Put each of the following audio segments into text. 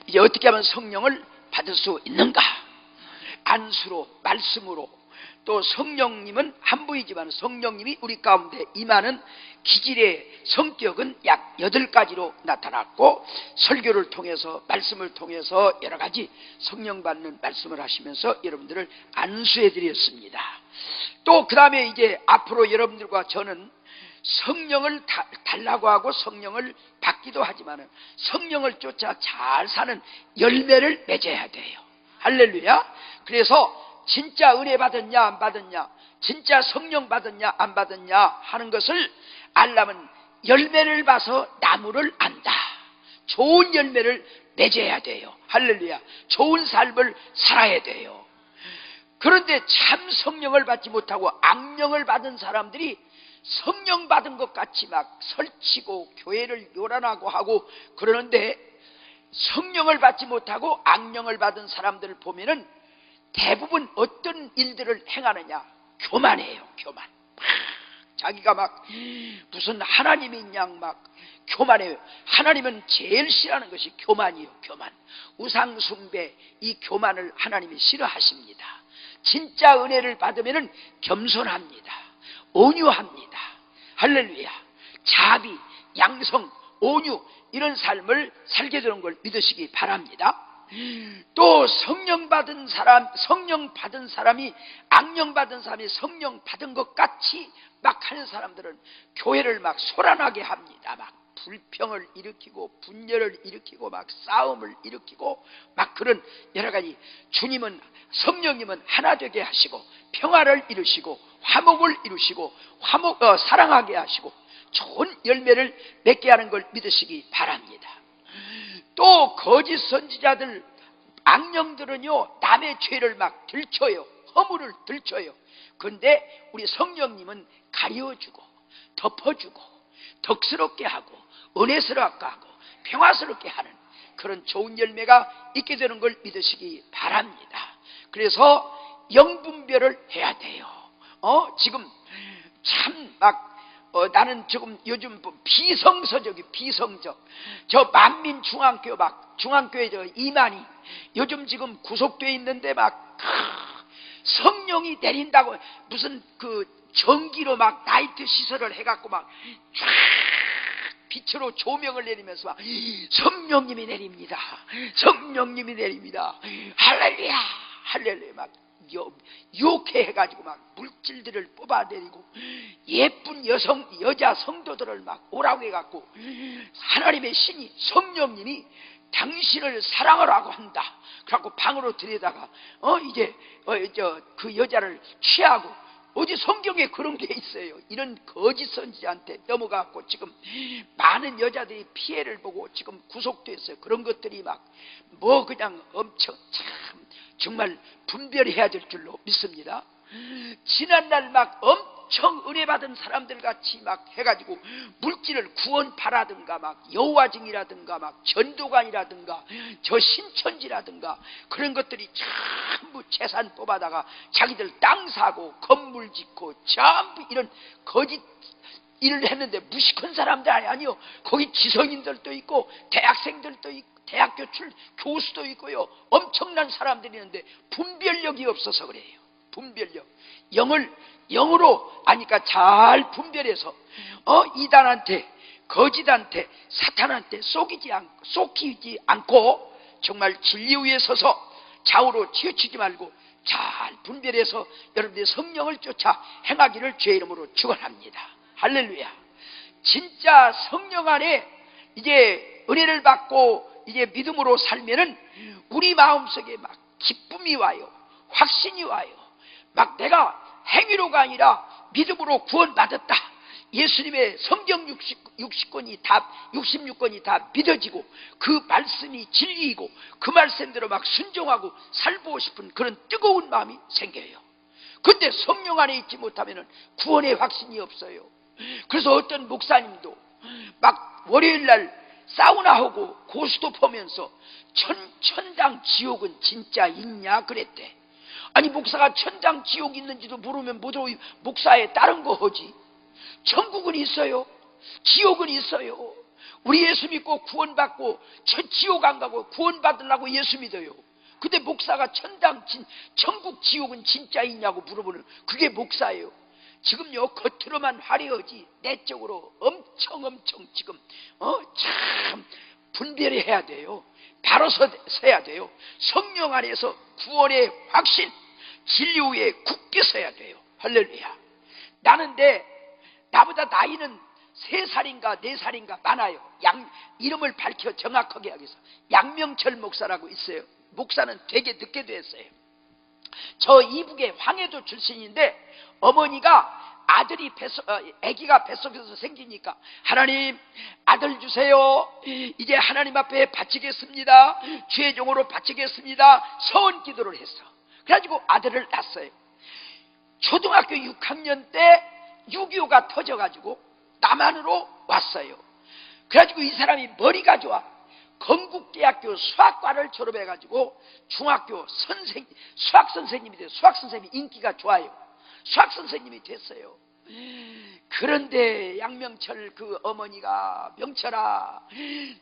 이제 어떻게 하면 성령을 받을 수 있는가? 안수로, 말씀으로. 또 성령님은 한 분이지만 성령님이 우리 가운데 임하는 기질의 성격은 약 8가지로 나타났고, 설교를 통해서, 말씀을 통해서 여러 가지 성령 받는 말씀을 하시면서 여러분들을 안수해 드렸습니다. 또 그 다음에 이제 앞으로 여러분들과 저는 성령을 달라고 하고 성령을 받기도 하지만 성령을 쫓아 잘 사는 열매를 맺어야 돼요. 할렐루야. 그래서 진짜 은혜 받았냐 안 받았냐, 진짜 성령 받았냐 안 받았냐 하는 것을 알려면 열매를 봐서 나무를 안다. 좋은 열매를 맺어야 돼요. 할렐루야. 좋은 삶을 살아야 돼요. 그런데 참 성령을 받지 못하고 악령을 받은 사람들이 성령 받은 것 같이 막 설치고 교회를 요란하고 하고 그러는데, 성령을 받지 못하고 악령을 받은 사람들을 보면은 대부분 어떤 일들을 행하느냐? 교만해요. 교만. 자기가 막 무슨 하나님인 양 막 교만해요. 하나님은 제일 싫어하는 것이 교만이요. 교만. 우상 숭배, 이 교만을 하나님이 싫어하십니다. 진짜 은혜를 받으면은 겸손합니다. 온유합니다. 할렐루야. 자비, 양성, 온유, 이런 삶을 살게 되는 걸 믿으시기 바랍니다. 또 성령 받은 사람이 악령 받은 사람이 성령 받은 것 같이 막 하는 사람들은 교회를 막 소란하게 합니다. 막 불평을 일으키고 분열을 일으키고 막 싸움을 일으키고 막 그런 여러 가지. 주님은, 성령님은 하나 되게 하시고 평화를 이루시고 화목을 이루시고 사랑하게 하시고 좋은 열매를 맺게 하는 걸 믿으시기 바랍니다. 또 거짓 선지자들, 악령들은요 남의 죄를 막 들춰요. 허물을 들춰요. 그런데 우리 성령님은 가려주고 덮어주고 덕스럽게 하고 은혜스럽게 하고 평화스럽게 하는 그런 좋은 열매가 있게 되는 걸 믿으시기 바랍니다. 그래서 영분별을 해야 돼요. 지금 참 막 나는 지금 요즘 비성적 저 만민중앙교 막 중앙교회 저 이만희 요즘 지금 구속돼 있는데 막 성령이 내린다고 무슨 그 전기로 막 나이트 시설을 해갖고 막 쫙 빛으로 조명을 내리면서 막 성령님이 내립니다. 성령님이 내립니다. 할렐루야 할렐루야 막 유혹해 해가지고 막 물질들을 뽑아내리고 예쁜 여자 성도들을 막 오라고 해갖고 하나님의 신이 성령님이 당신을 사랑하라고 한다. 그래갖고 방으로 들여다가 그 여자를 취하고 어디 성경에 그런 게 있어요. 이런 거짓 선지자한테 넘어가고 지금 많은 여자들이 피해를 보고 지금 구속됐어요. 그런 것들이 막 그냥 엄청 참 정말 분별해야 될 줄로 믿습니다. 지난날 막 엄청 은혜 받은 사람들 같이 막 해가지고 물질을 구원파라든가 막 여호와증이라든가 막 전도관이라든가 저 신천지라든가 그런 것들이 전부 재산 뽑아다가 자기들 땅 사고 건물 짓고 전부 이런 거짓 일을 했는데 무식한 사람들 아니요. 거기 지성인들도 있고 대학생들도 있고 대학교 교수도 있고요. 엄청난 사람들이 있는데 분별력이 없어서 그래요. 분별력. 영으로 아니까 잘 분별해서 이단한테 거짓한테 사탄한테 속이지 않고 정말 진리 위에 서서 좌우로 치우치지 말고 잘 분별해서 여러분들의 성령을 쫓아 행하기를 주의 이름으로 축원합니다. 할렐루야. 진짜 성령 안에 이제 은혜를 받고 이제 믿음으로 살면은 우리 마음속에 막 기쁨이 와요. 확신이 와요. 막 내가 행위로가 아니라 믿음으로 구원받았다. 예수님의 성경 66권이 다 믿어지고 그 말씀이 진리이고 그 말씀대로 막 순종하고 살고 싶은 그런 뜨거운 마음이 생겨요. 근데 성령 안에 있지 못하면은 구원의 확신이 없어요. 그래서 어떤 목사님도 막 월요일날 사우나하고 고스톱 보면서 천당 지옥은 진짜 있냐 그랬대. 아니 목사가 천당 지옥 있는지도 모르면 뭐도 목사에 다른 거 하지. 천국은 있어요. 지옥은 있어요. 우리 예수 믿고 구원받고 저 지옥 안 가고 구원받으려고 예수 믿어요. 근데 목사가 천국 지옥은 진짜 있냐고 물어보는, 그게 목사예요. 지금요, 겉으로만 화려하지 내적으로 엄청 지금 참 분별해야 돼요. 바로 서야 돼요. 성령 안에서 구원의 확신, 진리 위에 굳게 서야 돼요. 할렐루야. 나보다 나이는 3살인가 4살인가 많아요. 이름을 밝혀 정확하게 하겠어. 양명철 목사라고 있어요. 목사는 되게 늦게 됐어요. 저 이북의 황해도 출신인데, 어머니가 아기가 뱃속에서 생기니까 하나님 아들 주세요. 이제 하나님 앞에 바치겠습니다. 주의 종으로 바치겠습니다. 서원 기도를 했어. 그래가지고 아들을 낳았어요. 초등학교 6학년 때 6.25가 터져가지고 남한으로 왔어요. 그래가지고 이 사람이 머리가 좋아. 건국대학교 수학과를 졸업해가지고 중학교 수학 선생님이 돼요. 수학 선생님이 인기가 좋아요. 수학 선생님이 됐어요. 그런데 양명철 그 어머니가, 명철아,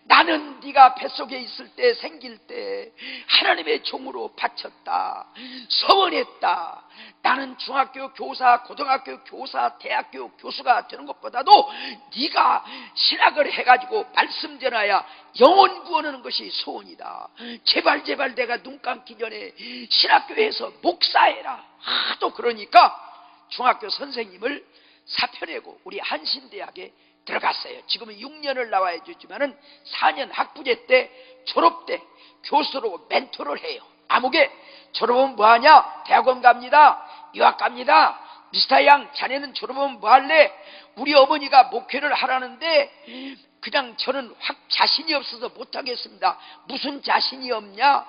나는 네가 뱃속에 있을 때, 생길 때 하나님의 종으로 바쳤다, 서원했다. 나는 중학교 교사, 고등학교 교사, 대학교 교수가 되는 것보다도 네가 신학을 해가지고 말씀 전하야 영혼 구원하는 것이 소원이다. 제발 내가 눈 감기 전에 신학교에서 목사해라. 하도 그러니까 중학교 선생님을 사표내고 우리 한신대학에 들어갔어요. 지금은 6년을 나와야 주지만은 4년 학부제 때, 졸업 때 교수로 멘토를 해요. 아무개 졸업하면 뭐하냐? 대학원 갑니다. 유학 갑니다. 미스터 양, 자네는 졸업하면 뭐할래? 우리 어머니가 목회를 하라는데 그냥 저는 자신이 없어서 못하겠습니다. 무슨 자신이 없냐?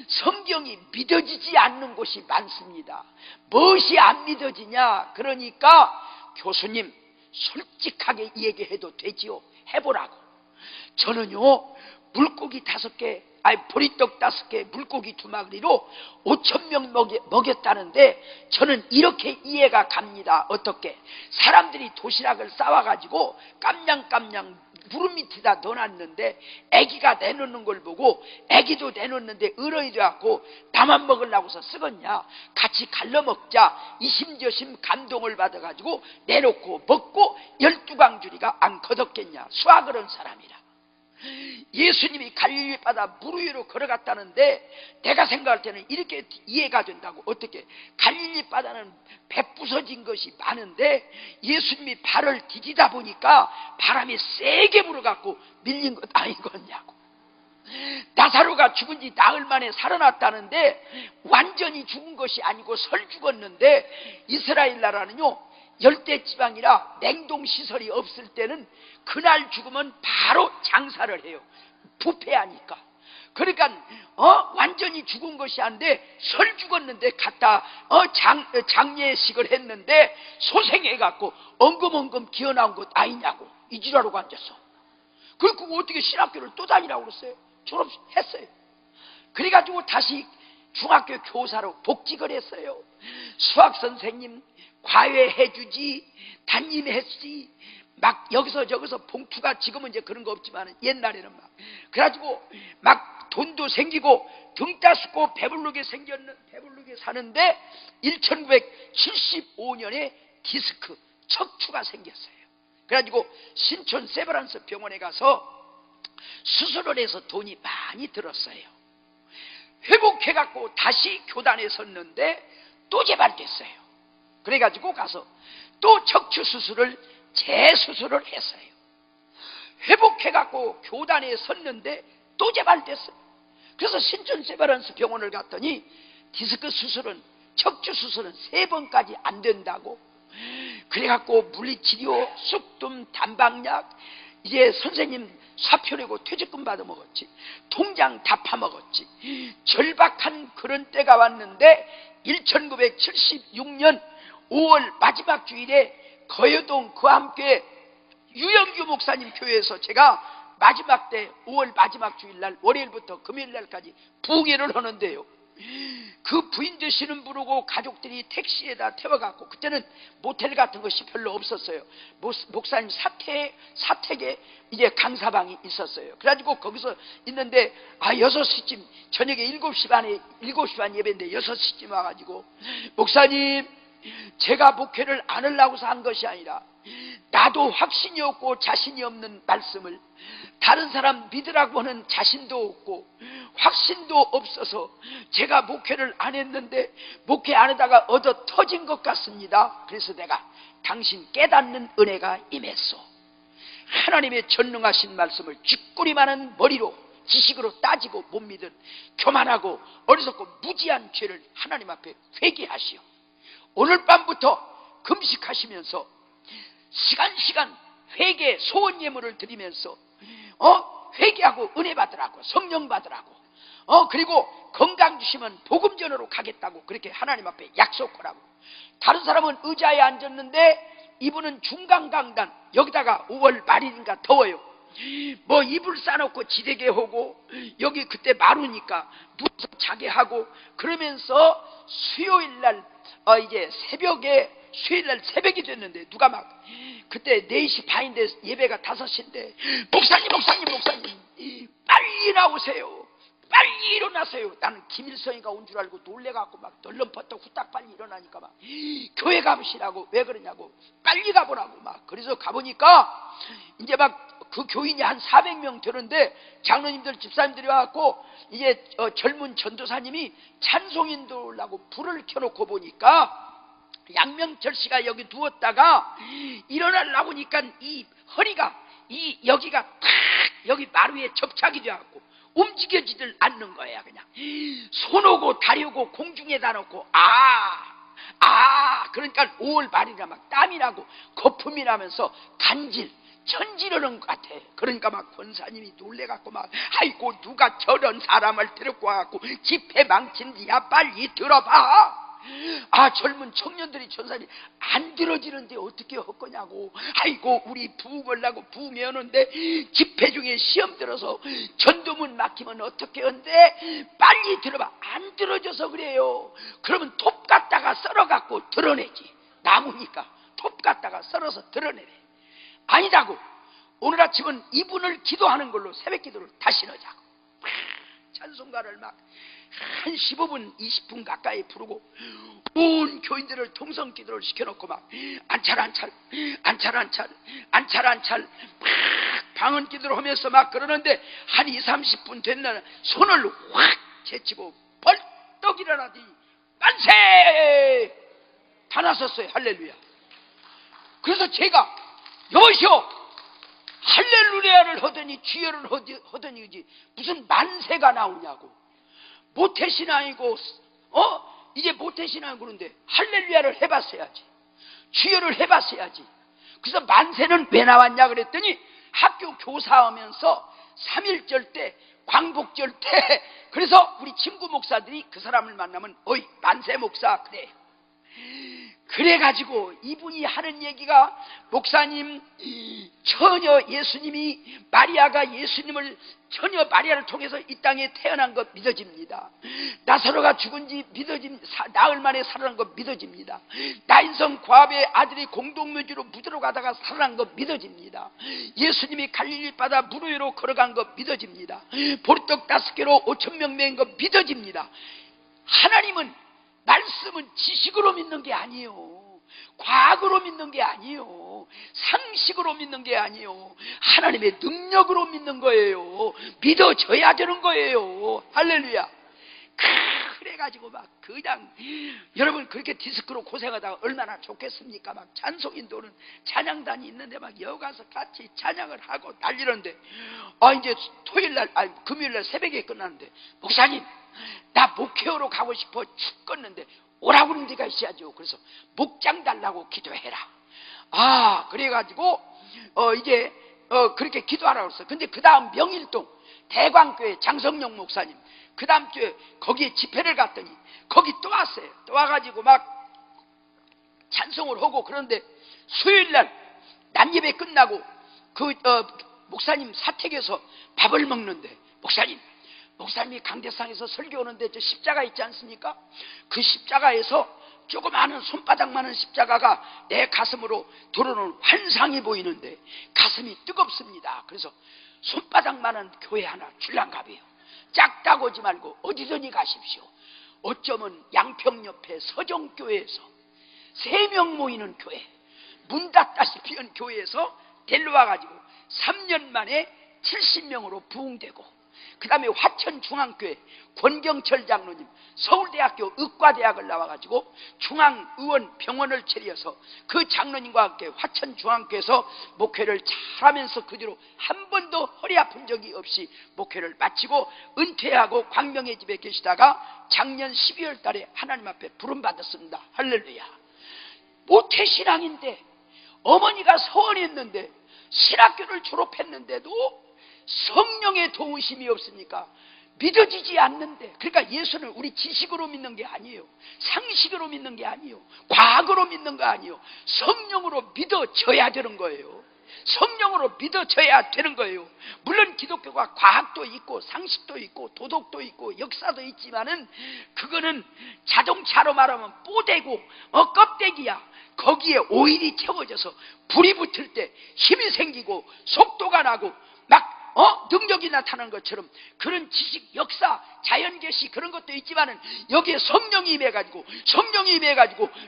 성경이 믿어지지 않는 곳이 많습니다. 무엇이 안 믿어지냐? 그러니까 교수님, 솔직하게 얘기해도 되지요. 해보라고. 저는요, 물고기 5개, 보리떡 5개, 물고기 2마리로 5,000명 먹였다는데 저는 이렇게 이해가 갑니다. 어떻게? 사람들이 도시락을 싸와가지고 깜냥깜냥 무릎 밑에다 넣어놨는데 애기가 내놓는 걸 보고, 애기도 내놓는데 어른이 돼갖고 나만 먹으려고서 쓰겄냐? 같이 갈러 먹자. 이심저심 감동을 받아가지고 내놓고 먹고 12광주리가 안 거뒀겠냐? 수학을 한 사람이라. 예수님이 갈릴리 바다 물 위로 걸어갔다는데 내가 생각할 때는 이렇게 이해가 된다고. 어떻게? 갈릴리 바다는 배 부서진 것이 많은데 예수님이 발을 디디다 보니까 바람이 세게 불어갖고 밀린 것 아니겠냐고. 나사로가 죽은 지 나흘 만에 살아났다는데 완전히 죽은 것이 아니고 설 죽었는데, 이스라엘 나라는요 열대지방이라 냉동시설이 없을 때는 그날 죽으면 바로 장사를 해요. 부패하니까. 그러니까 완전히 죽은 것이 아닌데 설 죽었는데 갖다 장례식을 했는데 소생해갖고 엉금엉금 기어나온 것 아니냐고 이지라고 앉았어. 그리고 어떻게 신학교를 또 다니라고 그랬어요? 졸업했어요. 그래가지고 다시 중학교 교사로 복직을 했어요. 수학 선생님 과외해주지, 담임해주지, 막 여기서 저기서 봉투가, 지금은 이제 그런 거 없지만 옛날에는 막 그래가지고 막 돈도 생기고 등 따숩고 배부르게 사는데 1975년에 디스크 척추가 생겼어요. 그래가지고 신촌 세브란스 병원에 가서 수술을 해서 돈이 많이 들었어요. 회복해갖고 다시 교단에 섰는데 또 재발됐어요. 그래가지고 가서 또 척추 수술을 재수술을 했어요. 회복해갖고 교단에 섰는데 또 재발됐어요. 그래서 신촌 세브란스 병원을 갔더니 디스크 수술은, 척추 수술은 3번까지 안 된다고. 그래갖고 물리치료, 쑥둠, 단박약, 이제 선생님 사표 내고 퇴직금 받아 먹었지. 통장 다 파먹었지. 절박한 그런 때가 왔는데 1976년 5월 마지막 주일에 거여동 그함교회 유영규 목사님 교회에서 제가 마지막 때 5월 마지막 주일날 월요일부터 금요일날까지 부흥회를 하는데요, 그 부인 되시는 부르고 가족들이 택시에다 태워갖고, 그때는 모텔 같은 것이 별로 없었어요. 목사님 사택에 이제 강사방이 있었어요. 그래가지고 거기서 있는데 6시쯤, 저녁에 7시 반 예배인데 6시쯤 와가지고, 목사님, 제가 목회를 안 하려고 산 것이 아니라 나도 확신이 없고 자신이 없는 말씀을 다른 사람 믿으라고 하는 자신도 없고 확신도 없어서 제가 목회를 안 했는데 목회 안 하다가 얻어 터진 것 같습니다. 그래서 내가 당신 깨닫는 은혜가 임했소. 하나님의 전능하신 말씀을 쥐꼬리 많은 머리로 지식으로 따지고 못 믿은 교만하고 어리석고 무지한 죄를 하나님 앞에 회개하시오. 오늘 밤부터 금식하시면서 시간 회개 소원 예물을 드리면서 회개하고 은혜 받으라고, 성령 받으라고, 그리고 건강 주시면 복음 전으로 가겠다고 그렇게 하나님 앞에 약속하라고. 다른 사람은 의자에 앉았는데 이분은 중간 강단, 여기다가 5월 말이니까 더워요. 뭐 이불 싸놓고 지대게 하고, 여기 그때 마루니까 누워서 자게 하고, 그러면서 수요일날 이제 수요일날 새벽이 됐는데 누가 막 그때 4시 반인데 예배가 5시인데 목사님 빨리 나오세요, 빨리 일어나세요. 나는 김일성이가 온 줄 알고 놀래갖고 막 덜렁퍼떡 후딱 빨리 일어나니까 막 교회 가보시라고. 왜 그러냐고, 빨리 가보라고 막. 그래서 가보니까 이제 막 그 교인이 한 400명 되는데 장로님들 집사님들이 와갖고 이제 젊은 전도사님이 찬송인도라고 불을 켜놓고 보니까 양명철 씨가 여기 누웠다가 일어나려고 하니까 이 허리가 여기가 탁 여기 마루에 접착이 돼갖고 움직여지질 않는 거야. 그냥 손 오고 다리 오고 공중에다 놓고 그러니까 5월 말이라 막 땀이 나고 거품이 나면서 천지르는 것 같아. 그러니까 막 권사님이 놀래갖고 막 아이고 누가 저런 사람을 데리고 와갖고 집회 망친지야, 빨리 들어봐. 젊은 청년들이 전사님 안 들어지는데 어떻게 할 거냐고. 아이고 우리 부흥하려고 부흥해오는데 집회 중에 시험 들어서 전도문 막히면 어떻게 한대. 빨리 들어봐. 안 들어져서 그래요. 그러면 톱 갖다가 썰어갖고 드러내지. 나무니까 톱 갖다가 썰어서 드러내래. 아니다고. 오늘 아침은 이분을 기도하는 걸로 새벽 기도를 다시 넣자고. 찬송가를 막 한 15분 20분 가까이 부르고 온 교인들을 통성 기도를 시켜놓고 막 안찰 막 방언 기도를 하면서 막 그러는데 한 2, 30분 됐나 손을 확 제치고 벌떡 일어나더니 만세! 다 나섰어요. 할렐루야. 그래서 제가 여보시오, 할렐루야를 하더니 주여를 하더니 무슨 만세가 나오냐고. 모태신앙이고 이제 모태신앙이고 그런데 할렐루야를 해봤어야지, 주여를 해봤어야지. 그래서 만세는 왜 나왔냐 그랬더니 학교 교사하면서 3.1절 때 광복절 때 그래서 우리 친구 목사들이 그 사람을 만나면 어이 만세 목사 그래. 그래가지고 이분이 하는 얘기가 목사님 처녀 예수님이 마리아가 예수님을 처녀 마리아를 통해서 이 땅에 태어난 것 믿어집니다. 나사로가 죽은 지 나흘 만에 살아난 것 믿어집니다. 나인성 과부의 아들이 공동묘지로 묻으러 가다가 살아난 것 믿어집니다. 예수님이 갈릴리 바다 물 위로 걸어간 것 믿어집니다. 보리떡 5개로 5,000명 먹인 것 믿어집니다. 하나님은 말씀은 지식으로 믿는 게 아니에요. 과학으로 믿는 게 아니에요. 상식으로 믿는 게 아니에요. 하나님의 능력으로 믿는 거예요. 믿어져야 되는 거예요. 할렐루야. 그래가지고 막 그냥 여러분 그렇게 디스크로 고생하다가 얼마나 좋겠습니까? 막 찬송인도는 찬양단이 있는데 막 여기 가서 같이 찬양을 하고 난리는데 이제 금요일날 새벽에 끝났는데 목사님 나 목회하러 가고 싶어 죽겠는데 오라고 하는 데가 있어야죠. 그래서 목장 달라고 기도해라. 그래가지고 이제 그렇게 기도하라고 했어. 근데 그 다음 명일동 대광교회 장성영 목사님 그 다음 주에 거기에 집회를 갔더니 거기 또 왔어요. 또 와가지고 막 찬송을 하고 그런데 수요일날 낮예배 끝나고 그 목사님 사택에서 밥을 먹는데 목사님 목사님이 강대상에서 설교하는데 저 십자가 있지 않습니까? 그 십자가에서 조그마한 손바닥만한 십자가가 내 가슴으로 들어오는 환상이 보이는데 가슴이 뜨겁습니다. 그래서 손바닥만한 교회 하나 줄랑갑이에요. 작다고 하지 말고 어디든지 가십시오. 어쩌면 양평 옆에 서정교회에서 3명 모이는 교회, 문 닫다시피 한 교회에서 데려와가지고 3년 만에 70명으로 부흥되고, 그 다음에 화천중앙교회 권경철 장로님 서울대학교 의과대학을 나와가지고 중앙의원 병원을 차려서 그 장로님과 함께 화천중앙교회에서 목회를 잘하면서 그 뒤로 한 번도 허리 아픈 적이 없이 목회를 마치고 은퇴하고 광명의 집에 계시다가 작년 12월 달에 하나님 앞에 부름받았습니다. 할렐루야. 모태신앙인데 어머니가 서원했는데 신학교를 졸업했는데도 성령의 도우심이 없으니까 믿어지지 않는데, 그러니까 예수는 우리 지식으로 믿는 게 아니에요. 상식으로 믿는 게 아니에요. 과학으로 믿는 거 아니에요. 성령으로 믿어져야 되는 거예요. 성령으로 믿어져야 되는 거예요. 물론 기독교가 과학도 있고 상식도 있고 도덕도 있고 역사도 있지만은 그거는 자동차로 말하면 뽀대고 껍데기야. 거기에 오일이 채워져서 불이 붙을 때 힘이 생기고 속도가 나고 막 능력이 나타나는 것처럼 그런 지식, 역사, 자연계시 그런 것도 있지만은 여기에 성령이 임해가지고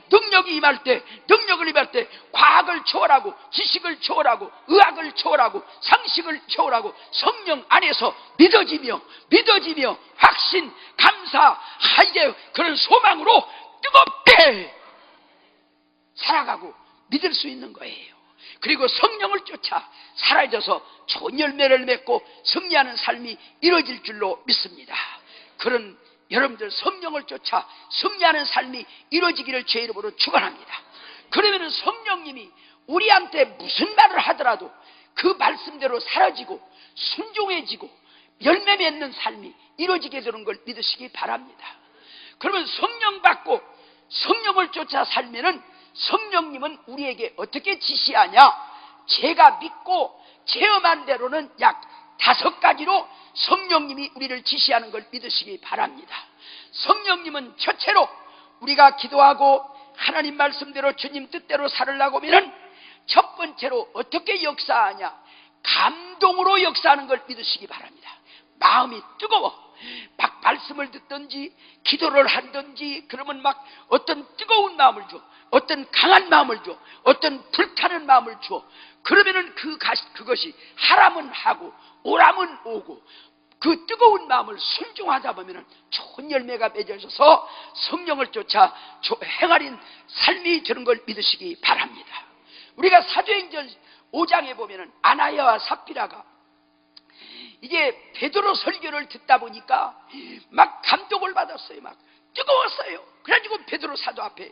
능력이 임할 때, 능력을 임할 때 과학을 초월하고 지식을 초월하고 의학을 초월하고 상식을 초월하고 성령 안에서 믿어지며 확신, 감사, 이제 그런 소망으로 뜨겁게 살아가고 믿을 수 있는 거예요. 그리고 성령을 쫓아 사라져서 좋은 열매를 맺고 승리하는 삶이 이루어질 줄로 믿습니다. 그런 여러분들 성령을 쫓아 승리하는 삶이 이루어지기를 제 이름으로 축원합니다. 그러면 성령님이 우리한테 무슨 말을 하더라도 그 말씀대로 사라지고 순종해지고 열매 맺는 삶이 이루어지게 되는 걸 믿으시기 바랍니다. 그러면 성령 받고 성령을 쫓아 살면은 성령님은 우리에게 어떻게 지시하냐? 제가 믿고 체험한 대로는 약 5가지로 성령님이 우리를 지시하는 걸 믿으시기 바랍니다. 성령님은 첫째로 우리가 기도하고 하나님 말씀대로 주님 뜻대로 살으려고 하면 첫 번째로 어떻게 역사하냐? 감동으로 역사하는 걸 믿으시기 바랍니다. 마음이 뜨거워 막 말씀을 듣든지 기도를 하든지 그러면 막 어떤 뜨거운 마음을 줘, 어떤 강한 마음을 줘, 어떤 불타는 마음을 줘. 그러면은 그것이 하라면 하고 오라면 오고 그 뜨거운 마음을 순종하다 보면은 좋은 열매가 맺어져서 성령을 쫓아 행하린 삶이 되는 걸 믿으시기 바랍니다. 우리가 사도행전 5장에 보면은 아나야와 삽비라가 이게 베드로 설교를 듣다 보니까 막 감동을 받았어요. 막 뜨거웠어요. 그래가지고 베드로 사도 앞에,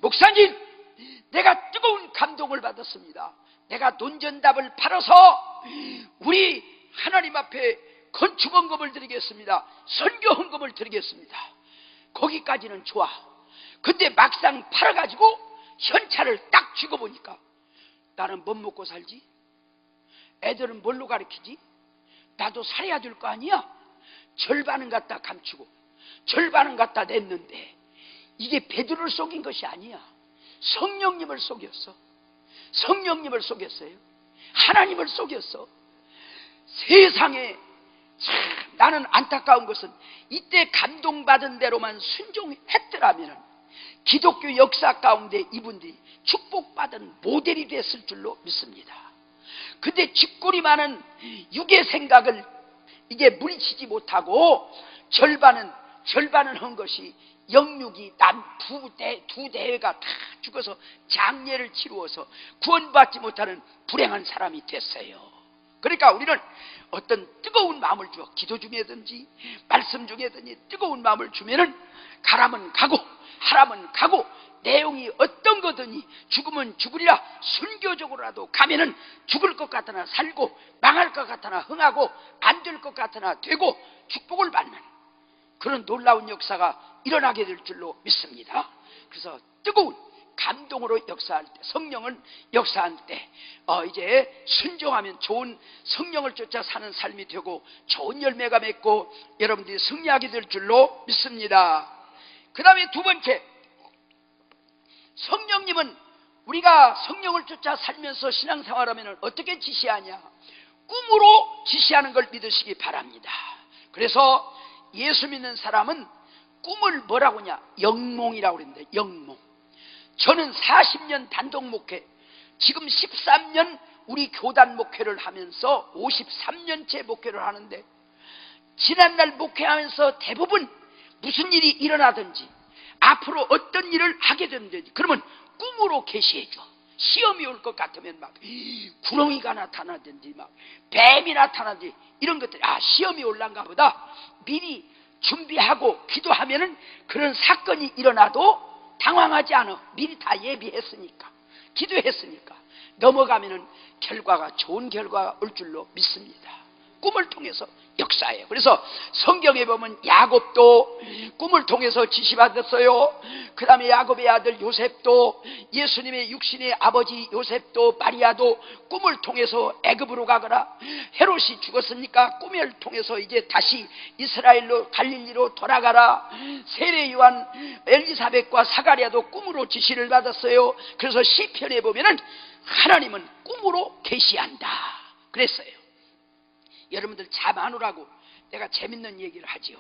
목사님, 내가 뜨거운 감동을 받았습니다. 내가 논전답을 팔아서 우리 하나님 앞에 건축 헌금을 드리겠습니다. 선교 헌금을 드리겠습니다. 거기까지는 좋아. 근데 막상 팔아가지고 현찰을 딱 쥐고 보니까 나는 못 먹고 살지? 애들은 뭘로 가르치지? 나도 살아야 될 거 아니야? 절반은 갖다 감추고 절반은 갖다 냈는데 이게 베드로를 속인 것이 아니야. 성령님을 속였어. 성령님을 속였어요. 하나님을 속였어. 세상에 나는 안타까운 것은 이때 감동받은 대로만 순종했더라면 기독교 역사 가운데 이분들이 축복받은 모델이 됐을 줄로 믿습니다. 근데 쥐꼬리 많은 육의 생각을 이게 물리치지 못하고 절반은 한 것이 영육이 두 대회가 다 죽어서 장례를 치루어서 구원받지 못하는 불행한 사람이 됐어요. 그러니까 우리는 어떤 뜨거운 마음을 주어 기도 중에든지 말씀 중에든지 뜨거운 마음을 주면은 가라면 가고 하라면 가고 내용이 어떤 거든지 죽으면 죽으리라 순교적으로라도 가면은 죽을 것 같으나 살고 망할 것 같으나 흥하고 안 될 것 같으나 되고 축복을 받는 그런 놀라운 역사가 일어나게 될 줄로 믿습니다. 그래서 뜨거운 감동으로 역사할 때, 성령은 역사할 때 이제 순종하면 좋은 성령을 쫓아 사는 삶이 되고 좋은 열매가 맺고 여러분들이 승리하게 될 줄로 믿습니다. 그 다음에 두 번째, 성령님은 우리가 성령을 쫓아 살면서 신앙생활하면 어떻게 지시하냐? 꿈으로 지시하는 걸 믿으시기 바랍니다. 그래서 예수 믿는 사람은 꿈을 뭐라고 하냐? 영몽이라고 그러는데, 영몽. 저는 40년 단독 목회, 지금 13년 우리 교단 목회를 하면서 53년째 목회를 하는데, 지난날 목회하면서 대부분 무슨 일이 일어나든지 앞으로 어떤 일을 하게 되든지 그러면 꿈으로 계시해줘. 시험이 올 것 같으면 막 구렁이가 나타나든지 막 뱀이 나타나든지 이런 것들, 시험이 올란가 보다 미리 준비하고 기도하면은 그런 사건이 일어나도 당황하지 않아. 미리 다 예비했으니까, 기도했으니까 넘어가면은 결과가, 좋은 결과가 올 줄로 믿습니다. 꿈을 통해서 역사예요. 그래서 성경에 보면 야곱도 꿈을 통해서 지시받았어요. 그 다음에 야곱의 아들 요셉도, 예수님의 육신의 아버지 요셉도, 마리아도 꿈을 통해서 애굽으로 가거나, 헤롯이 죽었으니까 꿈을 통해서 이제 다시 이스라엘로 갈릴리로 돌아가라. 세례 요한, 엘리사벳과 사가랴도 꿈으로 지시를 받았어요. 그래서 시편에 보면은 하나님은 꿈으로 계시한다 그랬어요. 여러분들 잠 안 오라고 내가 재밌는 얘기를 하지요.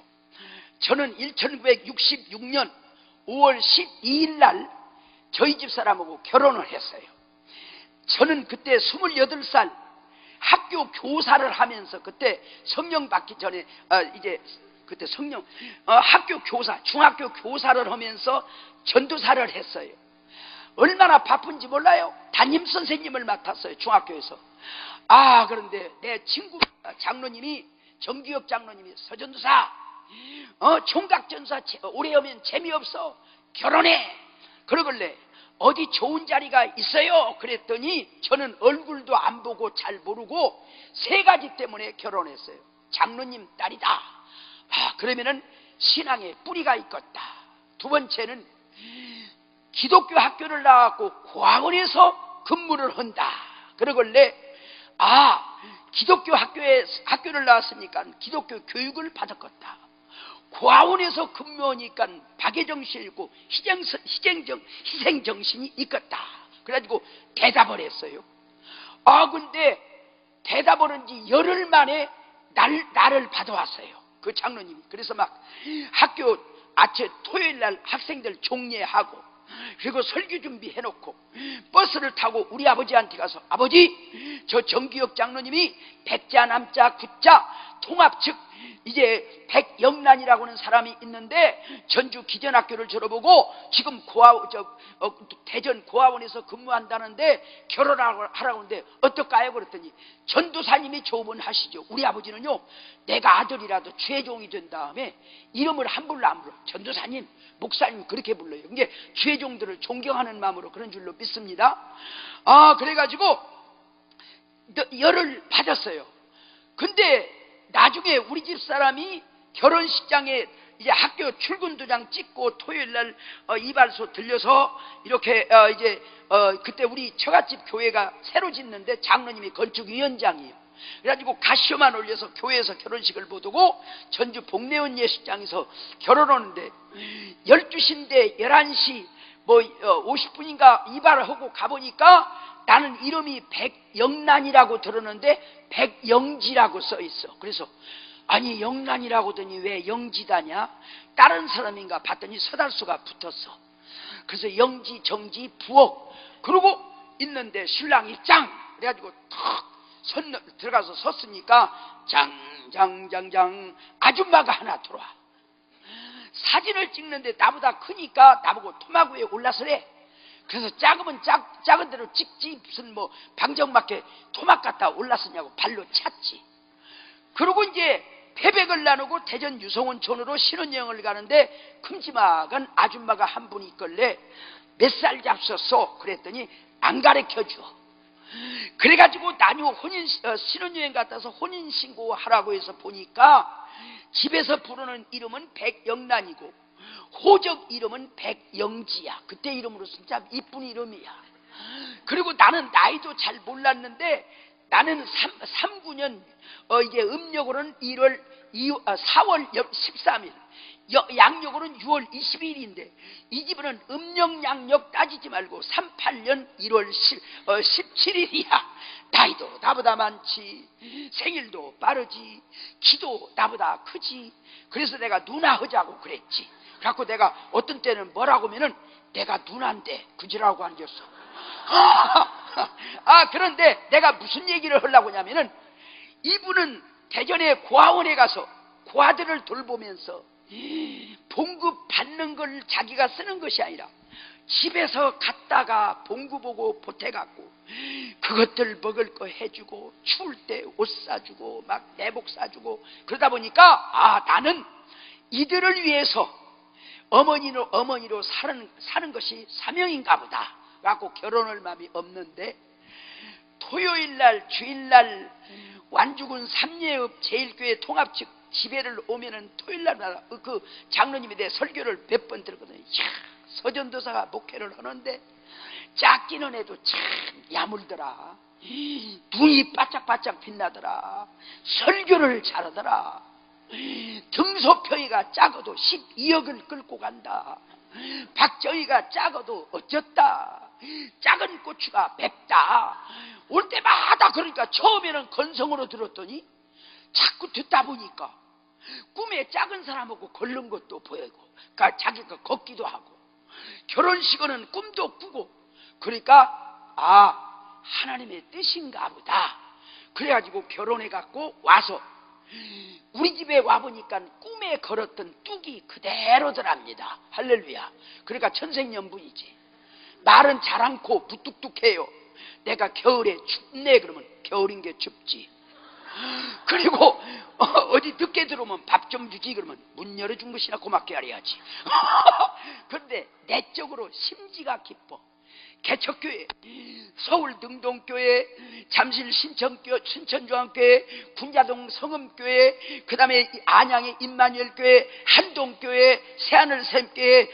저는 1966년 5월 12일 날 저희 집 사람하고 결혼을 했어요. 저는 그때 28살 학교 교사를 하면서, 그때 성령 받기 전에 이제 그때 성령 학교 교사, 중학교 교사를 하면서 전도사를 했어요. 얼마나 바쁜지 몰라요? 담임 선생님을 맡았어요, 중학교에서. 그런데 내 친구 장로님이, 정기혁 장로님이, 서전도사, 총각전사 오래 하면 재미없어, 결혼해 그러길래 어디 좋은 자리가 있어요? 그랬더니 저는 얼굴도 안 보고 잘 모르고 3가지 때문에 결혼했어요. 장로님 딸이다. 그러면은 신앙에 뿌리가 있겠다. 두 번째는 기독교 학교를 나왔고 고학원에서 근무를 한다. 그러길래 기독교 학교를 나왔으니까 기독교 교육을 받았겠다. 고아원에서 근무하니까 박애정신이 있고 희생정신이 있겠다. 그래가지고 대답을 했어요. 근데 대답을 한 지 열흘 만에 나를 받아왔어요, 그 장로님이. 그래서 막 학교 토요일 날 학생들 종례하고, 그리고 설교 준비해놓고 버스를 타고 우리 아버지한테 가서, 아버지, 저 정기혁 장로님이 백자 남자 구자 통합, 즉 이제 백영란이라고 하는 사람이 있는데 전주 기전학교를 졸업하고 지금 대전 고아원에서 근무한다는데 결혼하라고 하는데 어떨까요? 그랬더니 전도사님이 조문하시죠. 우리 아버지는요, 내가 아들이라도 죄종이 된 다음에 이름을 함부로 안 불러. 전도사님, 목사님 그렇게 불러요. 이게 죄종들을 존경하는 마음으로 그런 줄로 믿습니다. 그래가지고 열을 받았어요. 근데 나중에 우리 집 사람이 결혼식장에 이제 학교 출근 도장 찍고 토요일 날 이발소 들려서 이렇게 그때 우리 처갓집 교회가 새로 짓는데 장로님이 건축위원장이에요. 그래가지고 가시오만 올려서 교회에서 결혼식을 보고 전주 복례원 예식장에서 결혼하는데 12시인데 11시 50분인가 이발을 하고 가보니까 나는 이름이 백영란이라고 들었는데 백영지라고 써있어. 그래서 아니 영란이라고 하더니 왜 영지다냐, 다른 사람인가 봤더니 서달수가 붙었어. 그래서 영지 정지 부엌 그러고 있는데 신랑이 짱 그래가지고 탁 들어가서 섰으니까 장장장장 아줌마가 하나 들어와. 사진을 찍는데 나보다 크니까 나보고 토마구에 올라서래. 그래서 작으면 작은 대로 찍지, 무슨 방정맞게 토막 갖다 올랐었냐고 발로 찼지. 그러고 이제 패백을 나누고 대전 유성원촌으로 신혼여행을 가는데 큼지막한 아줌마가 한 분이 있길래 몇 살 잡섰어? 그랬더니 안 가르쳐줘. 그래가지고 나뉘어 신혼여행 갔다 와서 혼인신고 하라고 해서 보니까 집에서 부르는 이름은 백영란이고 호적 이름은 백영지야. 그때 이름으로 진짜 이쁜 이름이야. 그리고 나는 나이도 잘 몰랐는데 나는 39년 이게 음력으로는 4월 13일, 양력으로는 6월 22일인데 이 집은 음력 양력 따지지 말고 38년 1월 17일이야. 나이도 나보다 많지, 생일도 빠르지, 키도 나보다 크지. 그래서 내가 누나 하자고 그랬지. 그래갖고 내가 어떤 때는 뭐라고 하면은 내가 누나인데 그지라고 안겼어. 그런데 내가 무슨 얘기를 하려고 하냐면은 이분은 대전에 고아원에 가서 고아들을 돌보면서 봉급 받는 걸 자기가 쓰는 것이 아니라 집에서 갔다가 봉급 보고 보태갖고 그것들 먹을 거 해주고 추울 때 옷 사주고 막 내복 사주고 그러다 보니까 나는 이들을 위해서 어머니로 사는 것이 사명인가 보다. 갖고 결혼할 마음이 없는데 토요일날 주일날 완주군 삼례읍 제일교회 통합측 집회를 오면은 토요일날 그 장로님이 내 설교를 몇 번 들었거든요. 이야, 서전도사가 목회를 하는데 작기는 해도 참 야물더라. 눈이 바짝바짝 빛나더라. 설교를 잘하더라. 등소평이가 작아도 12억을 끌고 간다. 박정희가 작아도 어쩌다. 작은 고추가 맵다. 올 때마다 그러니까 처음에는 건성으로 들었더니 자꾸 듣다 보니까 꿈에 작은 사람하고 걸른 것도 보이고, 그러니까 자기가 걷기도 하고, 결혼식은 꿈도 꾸고, 그러니까 하나님의 뜻인가 보다. 그래가지고 결혼해갖고 와서 우리 집에 와보니까 꿈에 걸었던 뚝이 그대로더랍니다. 할렐루야. 그러니까 천생연분이지. 말은 잘 않고 무뚝뚝해요. 내가 겨울에 춥네 그러면 겨울인 게 춥지. 그리고 어디 늦게 들어오면 밥 좀 주지 그러면 문 열어준 것이나 고맙게 알아야지. 그런데 내적으로 심지가 기뻐. 개척교회, 서울 능동교회, 잠실 신천중앙교회, 군자동 성음교회, 그 다음에 안양의 임마누엘교회, 한동교회, 새하늘샘교회,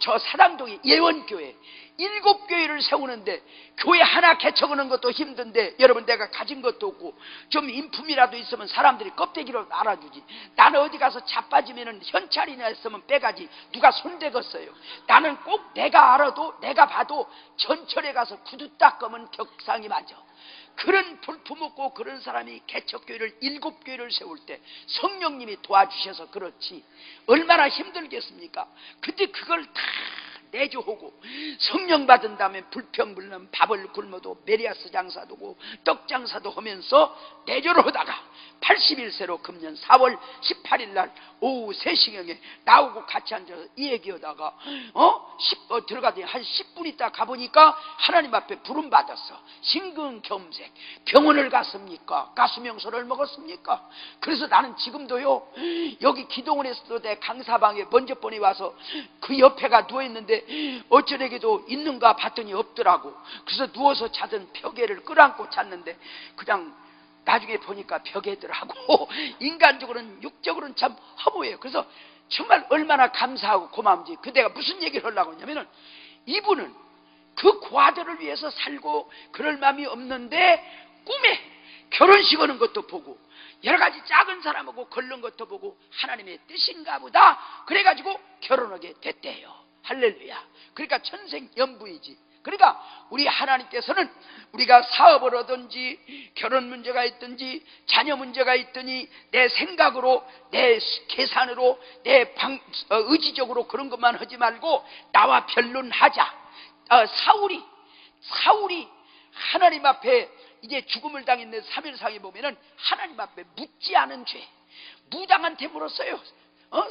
저 사당동의 예원교회, 7교회를 세우는데 교회 하나 개척하는 것도 힘든데 여러분 내가 가진 것도 없고 좀 인품이라도 있으면 사람들이 껍데기로 알아주지. 나는 어디 가서 자빠지면은 현찰이나 했으면 빼가지 누가 손대겠어요. 나는 꼭 내가 알아도 내가 봐도 전철에 가서 구두 닦으면 격상이 맞아. 그런 볼품없고 그런 사람이 개척교회를 7교회를 세울 때 성령님이 도와주셔서 그렇지 얼마나 힘들겠습니까? 근데 그걸 다 내조하고 성령 받은 다음에 불평불능 밥을 굶어도 메리아스 장사도고 떡 장사도 하면서 내조를 하다가 81세로 금년 4월 18일 날 오후 3시경에 나오고 같이 앉아서 이 얘기하다가 들어가더니 한 10분 있다 가보니까 하나님 앞에 부름 받았어. 심근경색. 병원을 갔습니까? 가수명소를 먹었습니까? 그래서 나는 지금도요 여기 기도원에서도 내 강사방에 먼저 번에 와서 그 옆에가 누워있는데 어쩌내게도 있는가 봤더니 없더라고. 그래서 누워서 자던 벽에를 끌어안고 잤는데 그냥 나중에 보니까 벽에더라고. 인간적으로는 육적으로는 참 허무해요. 그래서 정말 얼마나 감사하고 고마운지. 그 내가 무슨 얘기를 하려고 하냐면은 이분은 그 고아들을 위해서 살고 그럴 마음이 없는데 꿈에 결혼식 하는 것도 보고 여러 가지 작은 사람하고 걸른 것도 보고 하나님의 뜻인가 보다. 그래가지고 결혼하게 됐대요. 할렐루야. 그러니까 천생연분이지. 그러니까 우리 하나님께서는 우리가 사업을 하든지 결혼 문제가 있든지 자녀 문제가 있더니 내 생각으로 내 계산으로 내 의지적으로 그런 것만 하지 말고 나와 변론하자. 사울이 하나님 앞에 이제 죽음을 당했는데 3일상에 보면은 하나님 앞에 묻지 않은 죄 무당한테 물었어요.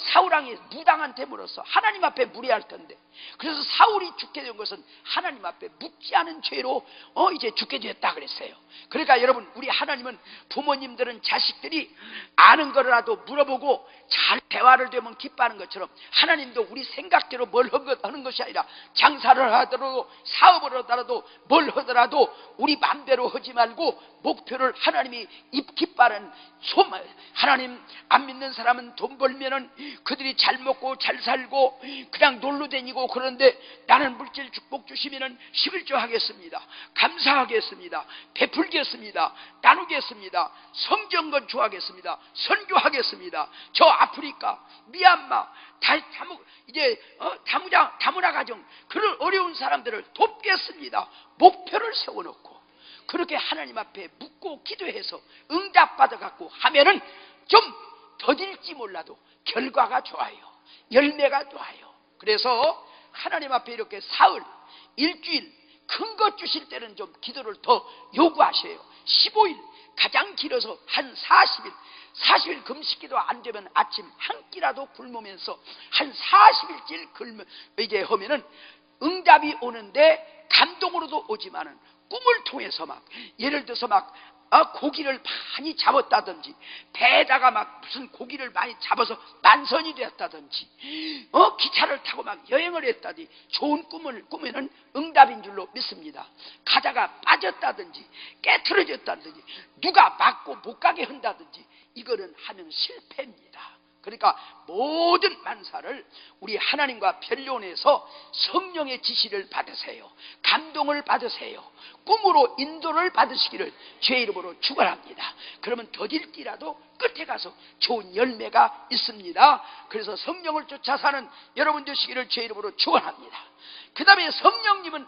사울왕이 무당한테 물었어. 하나님 앞에 물어야 할 텐데. 그래서 사울이 죽게 된 것은 하나님 앞에 묻지 않은 죄로 이제 죽게 됐다 그랬어요. 그러니까 여러분, 우리 하나님은, 부모님들은 자식들이 아는 거라도 물어보고 잘 대화를 되면 기뻐하는 것처럼, 하나님도 우리 생각대로 뭘 하는 것이 아니라, 장사를 하더라도 사업을 하더라도 뭘 하더라도 우리 맘대로 하지 말고 목표를 하나님이 기뻐하는 하나님 안 믿는 사람은 돈 벌면은 그들이 잘 먹고 잘 살고 그냥 놀러 다니고, 그런데 나는 물질 축복 주시면은 11조 하겠습니다, 감사하겠습니다, 베풀겠습니다, 나누겠습니다, 성경 건축하겠습니다, 선교하겠습니다, 저 아프리카, 미얀마, 다문화 가정, 그런 어려운 사람들을 돕겠습니다. 목표를 세워놓고 그렇게 하나님 앞에 묻고 기도해서 응답받아 갖고 하면은 좀 더딜지 몰라도 결과가 좋아요. 열매가 좋아요. 그래서 하나님 앞에 이렇게 사흘, 일주일 큰 것 주실 때는 좀 기도를 더 요구하셔요. 15일, 가장 길어서 한 40일 금식기도 안 되면 아침 한 끼라도 굶으면서 한 40일째 이제 하면은 응답이 오는데, 감동으로도 오지만은 꿈을 통해서 막, 예를 들어서 막 고기를 많이 잡았다든지, 배에다가 막 무슨 고기를 많이 잡아서 만선이 되었다든지, 기차를 타고 막 여행을 했다든지, 좋은 꿈을 꾸면은 응답인 줄로 믿습니다. 가다가 빠졌다든지 깨트려졌다든지 누가 막고 못 가게 한다든지, 이거는 하면 실패입니다. 그러니까 모든 만사를 우리 하나님과 변론해서 성령의 지시를 받으세요. 감동을 받으세요. 꿈으로 인도를 받으시기를 주의 이름으로 축원합니다. 그러면 더딜지라도 끝에 가서 좋은 열매가 있습니다. 그래서 성령을 쫓아 사는 여러분 되시기를 주의 이름으로 축원합니다. 그 다음에 성령님은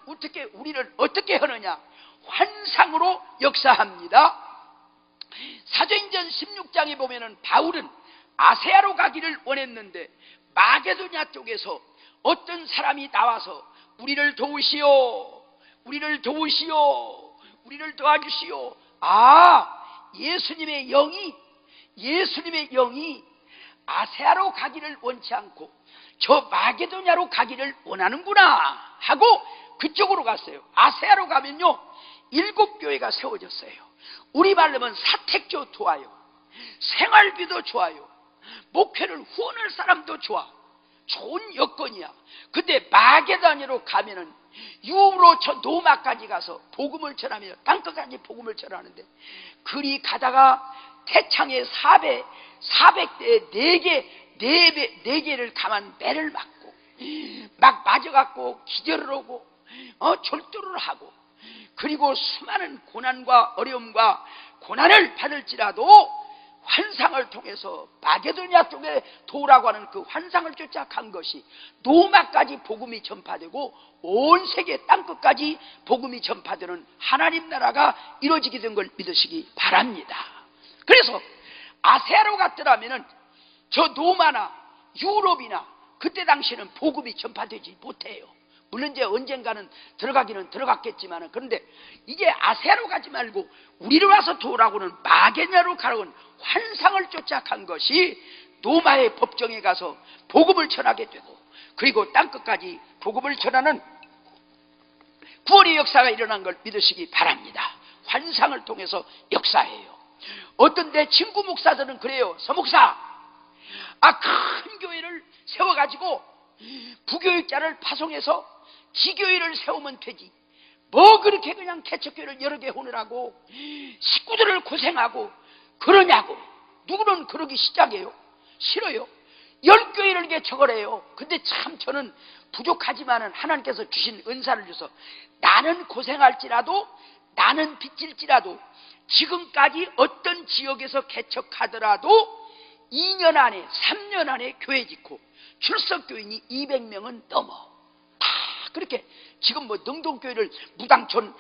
우리를 어떻게 하느냐? 환상으로 역사합니다. 사도행전 16장에 보면은 바울은 아세아로 가기를 원했는데 마게도냐 쪽에서 어떤 사람이 나와서 우리를 도우시오, 우리를 도우시오, 우리를 도와주시오. 예수님의 영이 아세아로 가기를 원치 않고 저 마게도냐로 가기를 원하는구나 하고 그쪽으로 갔어요. 아세아로 가면요 7교회가 세워졌어요. 우리 말로면 사택도 좋아요, 생활비도 좋아요, 목회를 후원할 사람도 좋아, 좋은 여건이야. 근데 마게도냐로 가면은 유럽으로 저 노마까지 가서 복음을 전하며 땅끝까지 복음을 전하는데, 그리 가다가 태창에 400대에 4개를 감한 매를 맞고 막 맞아갖고 기절을 하고 절도를 하고, 그리고 수많은 고난과 어려움과 고난을 받을지라도 환상을 통해서 마게도냐 쪽에 도우라고 하는 그 환상을 쫓아 간 것이 노마까지 복음이 전파되고 온 세계 땅끝까지 복음이 전파되는 하나님 나라가 이루어지게 된 걸 믿으시기 바랍니다. 그래서 아세아로 갔더라면은 저 노마나 유럽이나 그때 당시에는 복음이 전파되지 못해요. 물론 이제 언젠가는 들어가기는 들어갔겠지만은, 그런데 이제 아세아로 가지 말고 우리로 와서 도우라고는 마게도냐로 가라고는 환상을 쫓아 간 것이 노마의 법정에 가서 복음을 전하게 되고, 그리고 땅끝까지 복음을 전하는 구원의 역사가 일어난 걸 믿으시기 바랍니다. 환상을 통해서 역사해요. 어떤 내 친구 목사들은 그래요. 서목사, 큰 교회를 세워가지고 부교육자를 파송해서 지교회를 세우면 되지, 뭐 그렇게 그냥 개척교회를 여러 개 오느라고 식구들을 고생하고 그러냐고. 누구는 그러기 시작해요. 싫어요. 10교회를 개척을 해요. 근데 참 저는 부족하지만은 하나님께서 주신 은사를 줘서 나는 고생할지라도, 나는 빚질지라도, 지금까지 어떤 지역에서 개척하더라도 2년 안에 3년 안에 교회 짓고 출석교인이 200명은 넘어. 다 그렇게 지금 뭐 능동교회를 무당촌,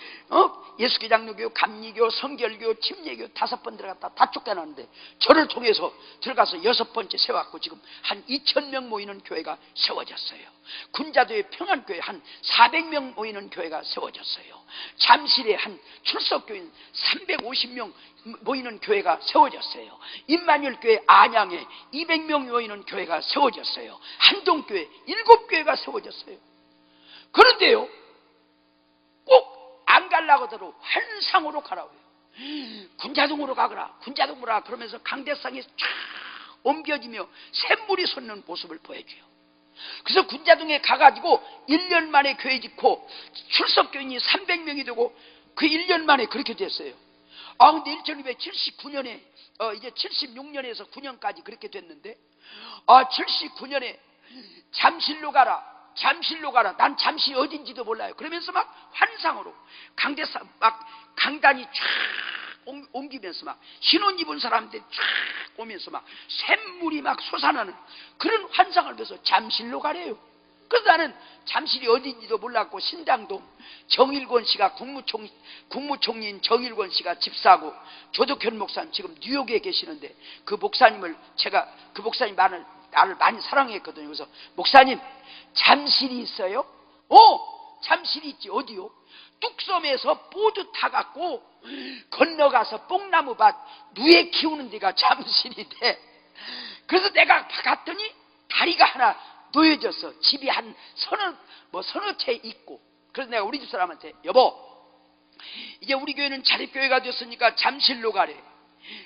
예수교, 장로교, 감리교, 성결교, 침례교 5번 들어갔다 다 쫓겨나는데 저를 통해서 들어가서 6번째 세웠고 지금 한 2,000명 모이는 교회가 세워졌어요. 군자도의 평안교회 한 400명 모이는 교회가 세워졌어요. 잠실에 한 출석교인 350명 모이는 교회가 세워졌어요. 임마누엘교회 안양에 200명 모이는 교회가 세워졌어요. 한동교회 7교회가 세워졌어요. 그런데요, 꼭 안 가려고 하더라도 환상으로 가라고요. 군자동으로 가거라, 군자동으로 가라 그러면서 강대상에 쫙 옮겨지며 샘물이 솟는 모습을 보여줘요. 그래서 군자동에 가가지고 1년 만에 교회 짓고 출석교인이 300명이 되고 그 1년 만에 그렇게 됐어요. 근데 1979년에 이제 76년에서 9년까지 그렇게 됐는데 79년에 잠실로 가라, 잠실로 가라. 난 잠실이 어딘지도 몰라요. 그러면서 막 환상으로 강대상 막 강단이 쫙 옮기면서 막 흰옷 입은 사람들 쫙 오면서 막 샘물이 막 솟아나는 그런 환상을 보면서 잠실로 가래요. 그래서 나는 잠실이 어딘지도 몰랐고 신당동 정일권 씨가 국무총리인 정일권 씨가 집사고 조덕현 목사님 지금 뉴욕에 계시는데 그 목사님을 제가 그 목사님 나를 많이 사랑했거든요. 그래서 목사님 잠실이 있어요? 잠실이 있지. 어디요? 뚝섬에서 보드 타갖고 건너가서 뽕나무밭 누에 키우는 데가 잠실이 돼. 그래서 내가 갔더니 다리가 하나 놓여졌어. 집이 한 서너 채 있고. 그래서 내가 우리 집 사람한테 여보 이제 우리 교회는 자립교회가 됐으니까 잠실로 가래.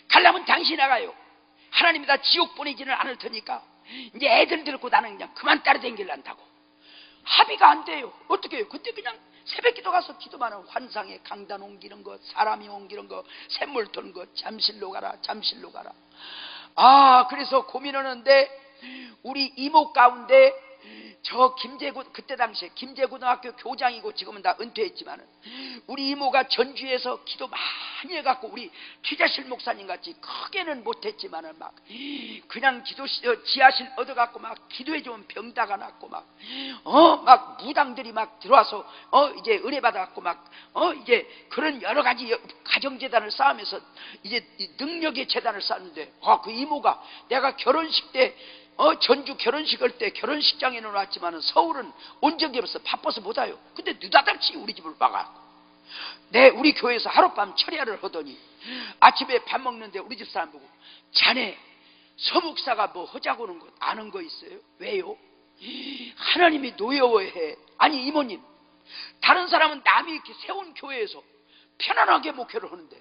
가려면 당신이 나가요. 하나님이 다 지옥 보내지는 않을 테니까 이제 애들 데리고 나는 그냥 그만 따라다니려한다고. 합의가 안 돼요. 어떻게 해요? 그때 그냥 새벽기도 가서 기도만 하고 환상에 강단 옮기는 것, 사람이 옮기는 것, 샘물 도는 것, 잠실로 가라, 잠실로 가라. 그래서 고민하는데 우리 이모 가운데 저 그때 당시에 김제고등학교 교장이고 지금은 다 은퇴했지만은 우리 이모가 전주에서 기도 많이 해갖고 우리 최자실 목사님 같이 크게는 못했지만은 막 그냥 지하실 얻어갖고 막 기도해주면 병다가 났고 막 무당들이 막 들어와서 이제 은혜 받아갖고 이제 그런 여러 가지 가정재단을 쌓으면서 이제 능력의 재단을 쌓는데 그 이모가 내가 결혼식 때 전주 결혼식 할 때 결혼식장에 놓았지만 서울은 온 적이 없어. 바빠서 못 와요. 근데 느닷없이 우리 집을 와가 우리 교회에서 하룻밤 철야를 하더니 아침에 밥 먹는데 우리 집 사람 보고 자네 서목사가 뭐 하자고 하는 거 아는 거 있어요? 왜요? 하나님이 노여워해. 아니 이모님, 다른 사람은 남이 이렇게 세운 교회에서 편안하게 목회를 하는데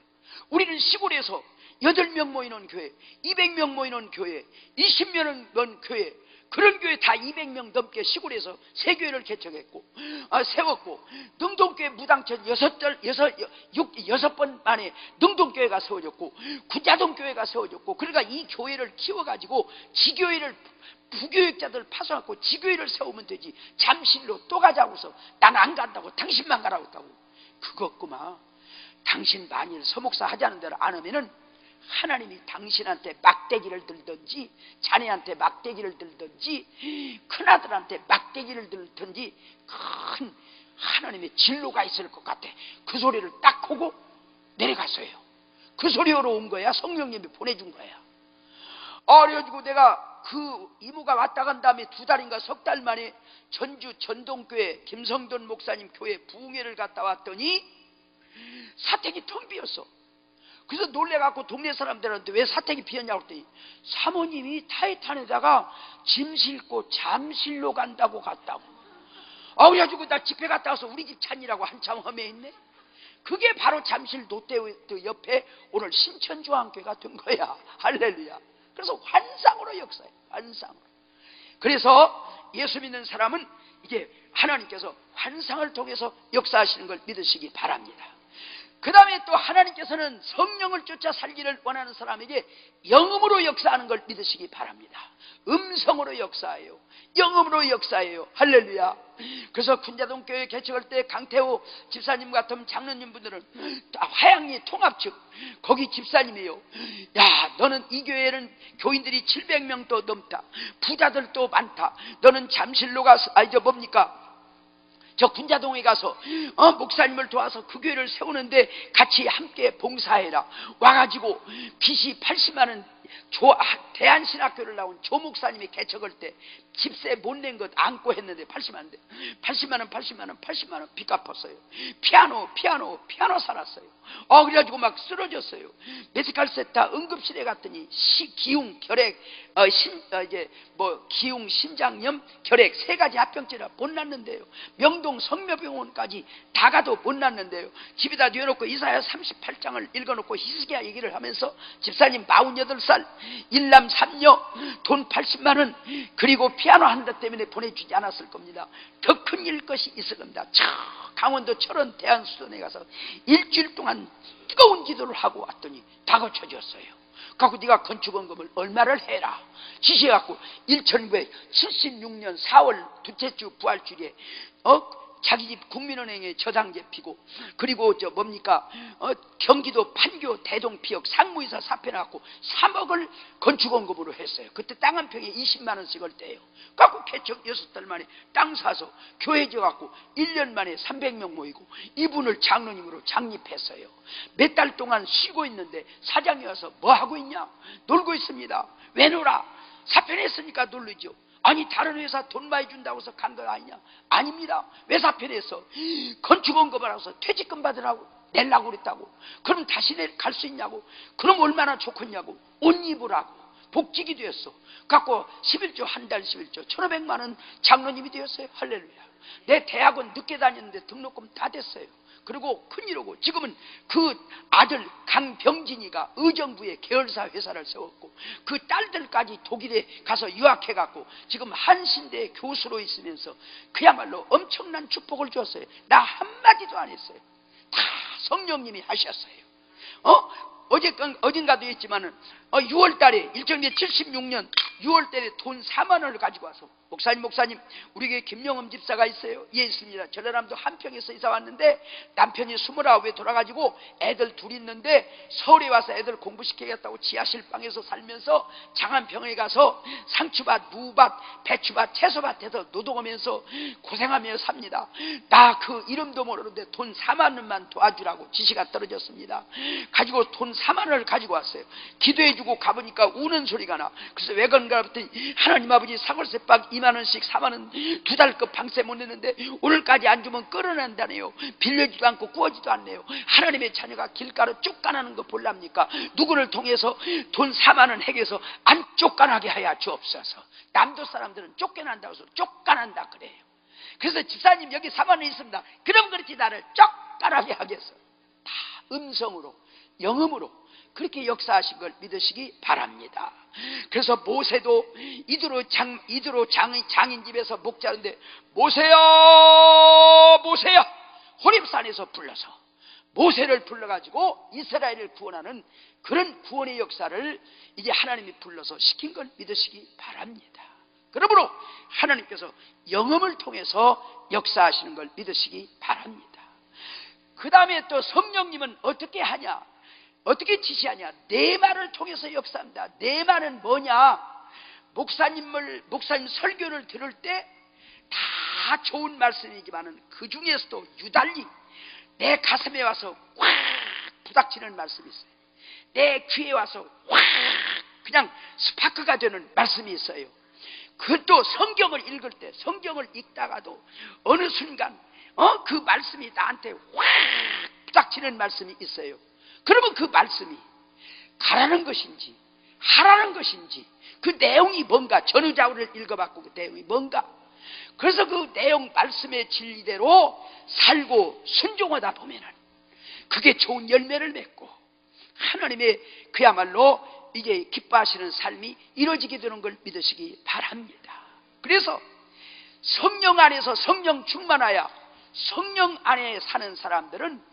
우리는 시골에서 8명 모이는 교회, 200명 모이는 교회, 20명 넘는 교회, 그런 교회 다 200명 넘게 시골에서 새 교회를 개척했고 세웠고 능동교회 무당천 6번 만에 능동교회가 세워졌고 군자동교회가 세워졌고 그러니까 이 교회를 키워가지고 지교회를 부교육자들 파송하고 지교회를 세우면 되지 잠실로 또 가자고 해서 난 안 간다고 당신만 가라고 했다고. 그것구만. 당신 만일 서목사 하자는 대로 안 하면은 하나님이 당신한테 막대기를 들든지 자네한테 막대기를 들든지 큰아들한테 막대기를 들든지 큰 하나님의 진로가 있을 것 같아. 그 소리를 딱 하고 내려갔어요. 그 소리로 온 거야. 성령님이 보내준 거야. 그래가지고 내가 그 이모가 왔다 간 다음에 2달인가 3달 만에 전주 전동교회 김성돈 목사님 교회 부흥회를 갔다 왔더니 사택이 텅 비었어. 그래서 놀래갖고 동네 사람들한테 왜 사택이 비었냐고 했더니 사모님이 타이탄에다가 짐 싣고 잠실로 간다고 갔다고. 그래가지고 나 집회 갔다 와서 우리 집 찬이라고 한참 험해있네. 그게 바로 잠실 롯데월드 옆에 오늘 신천주한교회가 된 거야. 할렐루야. 그래서 환상으로 역사해. 환상으로. 그래서 예수 믿는 사람은 이게 하나님께서 환상을 통해서 역사하시는 걸 믿으시기 바랍니다. 그 다음에 또 하나님께서는 성령을 쫓아 살기를 원하는 사람에게 영음으로 역사하는 걸 믿으시기 바랍니다. 음성으로 역사해요. 영음으로 역사해요. 할렐루야. 그래서 군자동교회 개척할 때 강태호 집사님 같은 장로님 분들은 화양리 통합측 거기 집사님이에요. 야, 너는 이 교회는 교인들이 700명도 넘다. 부자들도 많다. 너는 잠실로 가서 뭡니까? 저 군자동에 가서 목사님을 도와서 그 교회를 세우는데 같이 함께 봉사해라. 와가지고 빚이 80만 원 대한신학교를 나온 조 목사님이 개척할 때 집세 못 낸 것 안고 했는데 80만 원, 80만 원 빚 갚았어요. 피아노 살았어요. 그래가지고 막 쓰러졌어요. 메디컬 센터 응급실에 갔더니 기흉, 결핵, 기흉, 신장염, 결핵 3가지 합병증이라 못 났는데요. 명동 성묘병원까지 다 가도 못 났는데요. 집에다 뉘어놓고 이사야 38장을 읽어놓고 히스기야 얘기를 하면서 집사님 48살, 일남 3녀, 돈 80만 원, 그리고 피아노 한 대 때문에 보내주지 않았을 겁니다. 더 큰 일 것이 있을 겁니다. 강원도 철원 대한수련회 가서 일주일 동안 뜨거운 기도를 하고 왔더니 다 고쳐졌어요. 그래서 네가 건축원금을 얼마를 해라 지시해갖고 1976년 4월 둘째 주 부활주일에 자기 집 국민은행에 저당제 피고, 그리고 경기도 판교 대동피역 상무이사 사표 나갖고 3억을 건축원금으로 했어요. 그때 땅 한 평에 20만 원씩을 떼요. 갖고 개척 6달 만에 땅 사서 교회 지어갖고 1년 만에 300명 모이고 이분을 장로님으로 장립했어요. 몇 달 동안 쉬고 있는데 사장이 와서 뭐 하고 있냐? 놀고 있습니다. 왜 놀아? 사표 냈으니까 놀르죠. 아니 다른 회사 돈 많이 준다고 해서 간 거 아니냐? 아닙니다. 왜 사표냈어? 건축원금을 하고서 퇴직금 받으라고 내려고 그랬다고. 그럼 다시 갈 수 있냐고. 그럼 얼마나 좋겠냐고. 옷 입으라고 복직이 되었어. 갖고 11조 한 달 11조 1,500만 원 장로님이 되었어요. 할렐루야. 내 대학원 늦게 다녔는데 등록금 다 됐어요. 그리고 큰일이고 지금은 그 아들 강병진이가 의정부에 계열사 회사를 세웠고 그 딸들까지 독일에 가서 유학해갖고 지금 한신대 교수로 있으면서 그야말로 엄청난 축복을 줬어요. 나 한마디도 안 했어요. 다 성령님이 하셨어요. 어젠가도 했지만은 6월달에 일정제 76년 6월달에 돈 4만 원을 가지고 와서 목사님 우리 교회 김영엄 집사가 있어요. 예 있습니다. 저 사람도 한평에서 이사 왔는데 남편이 29에 돌아가지고 애들 둘 있는데 서울에 와서 애들 공부시키겠다고 지하실 방에서 살면서 장안평에 가서 상추밭, 무밭, 배추밭, 채소밭에서 노동하면서 고생하며 삽니다. 나 그 이름도 모르는데 돈 4만 원만 도와주라고 지시가 떨어졌습니다. 가지고 돈 4만 원을 가지고 왔어요. 기도해주고 가보니까 우는 소리가 나. 그래서 왜 그런가 봤더니 하나님 아버지 사골세박 2만 원씩 4만 원 2달급 방세 못 냈는데 오늘까지 안 주면 끌어낸다네요. 빌려지도 않고 구하지도 않네요. 하나님의 자녀가 길가로 쫓겨나는 거 볼랍니까? 누구를 통해서 돈 4만 원 핵에서 안 쫓겨나게 하여 주옵소서. 남도 사람들은 쫓겨난다고 해서 쫓겨난다 그래요. 그래서 집사님 여기 4만 원 있습니다. 그럼 그렇지 나를 쫓겨나게 하겠어. 다 음성으로 영음으로 그렇게 역사하신 걸 믿으시기 바랍니다. 그래서 모세도 이드로 장인 집에서 목자는데 모세야 호렙산에서 불러서 모세를 불러가지고 이스라엘을 구원하는 그런 구원의 역사를 이제 하나님이 불러서 시킨 걸 믿으시기 바랍니다. 그러므로 하나님께서 영음을 통해서 역사하시는 걸 믿으시기 바랍니다. 그 다음에 또 성령님은 어떻게 하냐? 어떻게 지시하냐? 내 말을 통해서 역사합니다. 내 말은 뭐냐? 목사님 설교를 들을 때 다 좋은 말씀이지만은 그 중에서도 유달리 내 가슴에 와서 확 부닥치는 말씀이 있어요. 내 귀에 와서 확 그냥 스파크가 되는 말씀이 있어요. 그것도 성경을 읽을 때, 성경을 읽다가도 어느 순간 그 말씀이 나한테 확 부닥치는 말씀이 있어요. 그러면 그 말씀이 가라는 것인지 하라는 것인지 그 내용이 뭔가, 전후좌우를 읽어봤고 그 내용이 뭔가, 그래서 그 내용 말씀의 진리대로 살고 순종하다 보면은 그게 좋은 열매를 맺고 하나님의 그야말로 이게 기뻐하시는 삶이 이루어지게 되는 걸 믿으시기 바랍니다. 그래서 성령 안에서 성령 충만하여 성령 안에 사는 사람들은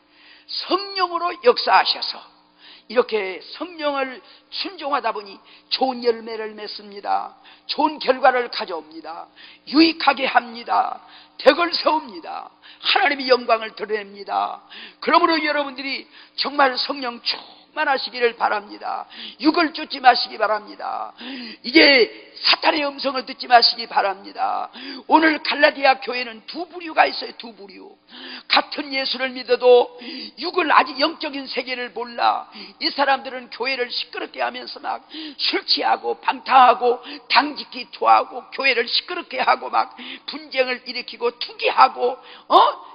성령으로 역사하셔서 이렇게 성령을 순종하다 보니 좋은 열매를 맺습니다. 좋은 결과를 가져옵니다. 유익하게 합니다. 덕을 세웁니다. 하나님의 영광을 드러냅니다. 그러므로 여러분들이 정말 성령 충만하시기를 바랍니다. 육을 쫓지 마시기 바랍니다. 이제 사탄의 음성을 듣지 마시기 바랍니다. 오늘 갈라디아 교회는 두 부류가 있어요. 두 부류. 같은 예수를 믿어도 육을 아직 영적인 세계를 몰라. 이 사람들은 교회를 시끄럽게 하면서 막 술 취하고 방탕하고 당직히 토하고 교회를 시끄럽게 하고 막 분쟁을 일으키고 투기하고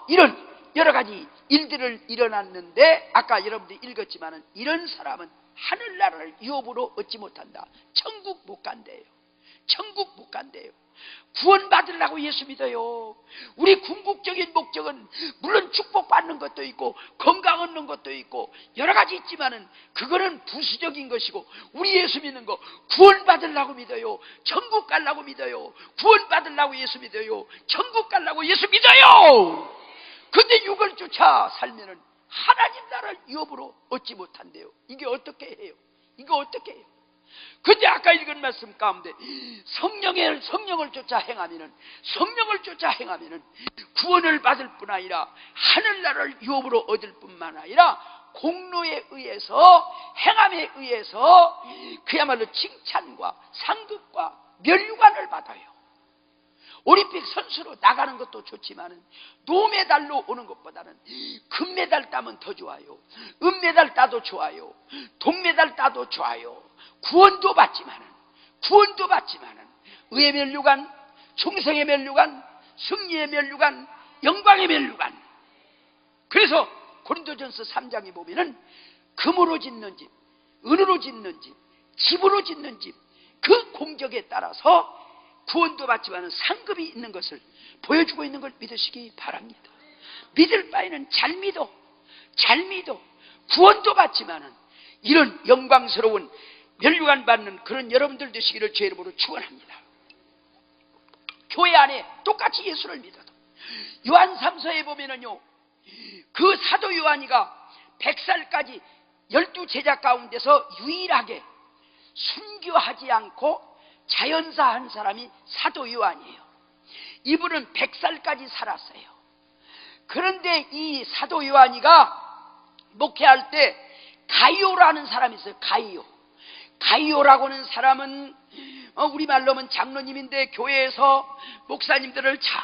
이런 여러 가지 일들을 일어났는데, 아까 여러분들이 읽었지만은 이런 사람은 하늘나라를 유업으로 얻지 못한다. 천국 못 간대요. 천국 못 간대요. 구원받으려고 예수 믿어요. 우리 궁극적인 목적은 물론 축복받는 것도 있고 건강 얻는 것도 있고 여러 가지 있지만은 그거는 부수적인 것이고, 우리 예수 믿는 거 구원받으려고 믿어요. 천국 가려고 믿어요. 구원받으려고 예수 믿어요. 천국 가려고 예수 믿어요. 근데 육을 쫓아 살면은 하나님 나라를 유업으로 얻지 못한대요. 이게 어떻게 해요? 이거 어떻게 해요? 근데 아까 읽은 말씀 가운데 성령을 쫓아 행하면은, 성령을 쫓아 행하면은 구원을 받을 뿐 아니라 하늘나라를 유업으로 얻을 뿐만 아니라 공로에 의해서, 행함에 의해서 그야말로 칭찬과 상급과 면류관을 받아요. 올림픽 선수로 나가는 것도 좋지만은 노메달로 오는 것보다는 금메달 따면 더 좋아요. 은메달 따도 좋아요. 동메달 따도 좋아요. 구원도 받지만은 의의 면류관, 충성의 면류관, 승리의 면류관, 영광의 면류관. 그래서 고린도전서 3장에 보면은 금으로 짓는 집, 은으로 짓는 집, 집으로 짓는 집, 그 공적에 따라서 구원도 받지만 상급이 있는 것을 보여주고 있는 걸 믿으시기 바랍니다. 믿을 바에는 잘 믿어. 구원도 받지만 이런 영광스러운 면류관 받는 그런 여러분들 되시기를 주의 이름으로 축원합니다. 교회 안에 똑같이 예수를 믿어도 요한 3서에 보면은요, 그 사도 요한이가 100살까지 12제자 가운데서 유일하게 순교하지 않고 자연사한 사람이 사도 요한이에요. 이분은 100살까지 살았어요. 그런데 이 사도 요한이가 목회할 때 가이오라는 사람이 있어요. 가이오라고 하는 사람은 우리말로 하면 장로님인데 교회에서 목사님들을 잘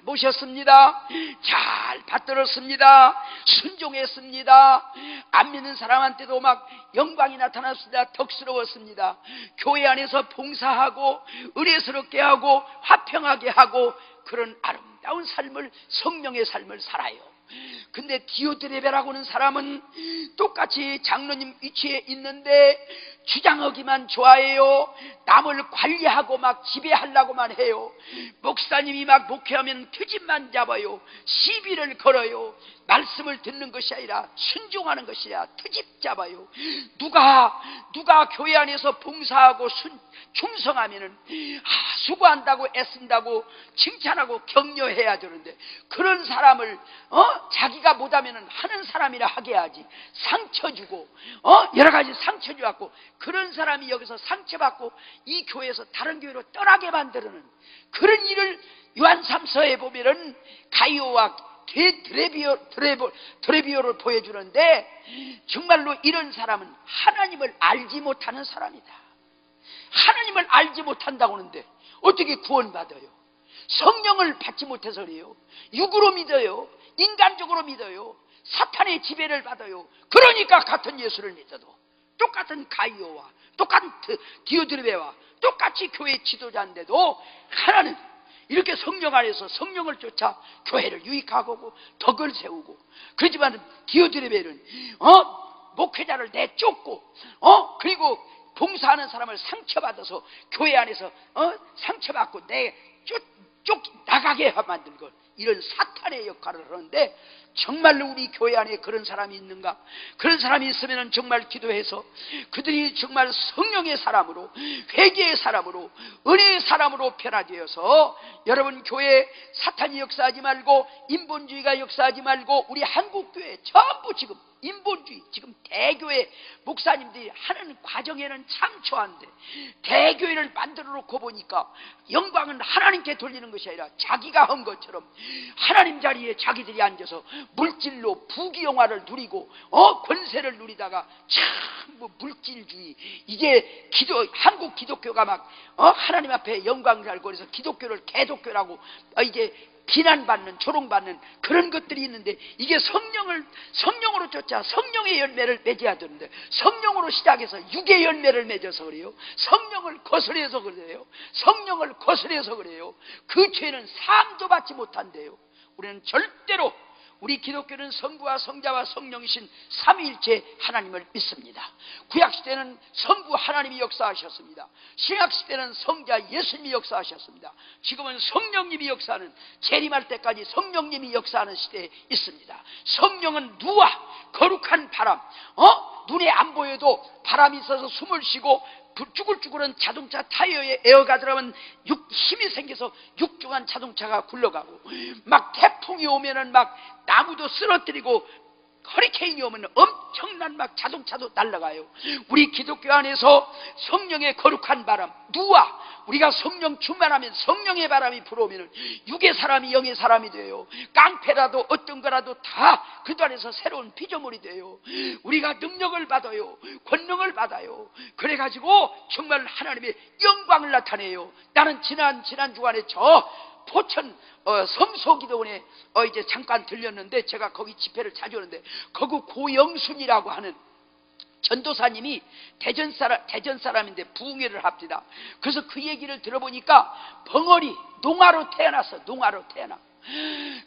모셨습니다. 잘 받들었습니다. 순종했습니다. 안 믿는 사람한테도 막 영광이 나타났습니다. 덕스러웠습니다. 교회 안에서 봉사하고 은혜스럽게 하고 화평하게 하고 그런 아름다운 삶을, 성령의 삶을 살아요. 근데 디오드레베라고 하는 사람은 똑같이 장로님 위치에 있는데 주장하기만 좋아해요. 남을 관리하고 막 지배하려고만 해요. 목사님이 막 목회하면 트집만 잡아요. 시비를 걸어요. 말씀을 듣는 것이 아니라 순종하는 것이야. 트집 잡아요. 누가 교회 안에서 봉사하고 충성하면은 수고한다고 애쓴다고 칭찬하고 격려해야 되는데, 그런 사람을 자기가 못하면은 하는 사람이라 하게 하지, 상처 주고 여러 가지 상처 주었고, 그런 사람이 여기서 상처받고 이 교회에서 다른 교회로 떠나게 만드는 그런 일을 요한 3서에 보면은 가이오와 드레비오를 보여주는데, 정말로 이런 사람은 하나님을 알지 못하는 사람이다. 하나님을 알지 못한다고 하는데 어떻게 구원받아요? 성령을 받지 못해서 그래요. 육으로 믿어요. 인간적으로 믿어요. 사탄의 지배를 받아요. 그러니까 같은 예수를 믿어도, 똑같은 가이오와 똑같은 디오드레베와 똑같이 교회 지도자인데도 하나는 이렇게 성령 안에서 성령을 쫓아 교회를 유익하고 덕을 세우고, 그렇지만 디오드레베는 목회자를 내쫓고 그리고 봉사하는 사람을 상처받아서 교회 안에서 상처받고 쫓 나가게 만든 것, 이런 사탄의 역할을 하는데, 정말로 우리 교회 안에 그런 사람이 있는가? 그런 사람이 있으면 정말 기도해서 그들이 정말 성령의 사람으로, 회개의 사람으로, 은혜의 사람으로 변화되어서 여러분 교회에 사탄이 역사하지 말고, 인본주의가 역사하지 말고, 우리 한국교회 전부 지금 인본주의, 지금 대교회 목사님들이 하는 과정에는 참 좋아한데, 대교회를 만들어 놓고 보니까 영광은 하나님께 돌리는 것이 아니라 자기가 한 것처럼 하나님 자리에 자기들이 앉아서 물질로 부귀영화를 누리고 권세를 누리다가 참 뭐 물질주의, 이제 한국 기독교가 막 하나님 앞에 영광을 알고 그래서 기독교를 개독교라고 이제 비난받는, 조롱받는 그런 것들이 있는데, 이게 성령으로 쫓아 성령의 열매를 맺어야 되는데, 성령으로 시작해서 육의 열매를 맺어서 그래요. 성령을 거스려서 그래요. 성령을 거스려서 그래요. 그 죄는 사함도 받지 못한대요. 우리는 절대로, 우리 기독교는 성부와 성자와 성령이신 삼위일체 하나님을 믿습니다. 구약시대는 성부 하나님이 역사하셨습니다. 신약시대는 성자 예수님이 역사하셨습니다. 지금은 성령님이 역사하는, 재림할 때까지 성령님이 역사하는 시대에 있습니다. 성령은 누와 거룩한 바람, 눈에 안 보여도 바람이 있어서 숨을 쉬고 쭈글쭈글한 자동차 타이어에 에어가 들어가면 힘이 생겨서 육중한 자동차가 굴러가고, 막 태풍이 오면은 막 나무도 쓰러뜨리고, 허리케인이 오면 엄청난 막 자동차도 날아가요. 우리 기독교 안에서 성령의 거룩한 바람, 누와 우리가 성령 충만하면, 성령의 바람이 불어오면 육의 사람이 영의 사람이 돼요. 깡패라도 어떤 거라도 다 그 안에서 새로운 피조물이 돼요. 우리가 능력을 받아요. 권능을 받아요. 그래가지고 정말 하나님의 영광을 나타내요. 나는 지난 주간에 저 포천 성소기도원에 이제 잠깐 들렸는데, 제가 거기 집회를 자주 하는데, 거기 고영순이라고 하는 전도사님이 대전 사람인데 부흥회를 합니다. 그래서 그 얘기를 들어보니까 벙어리 농아로 태어났어. 농아로 태어나.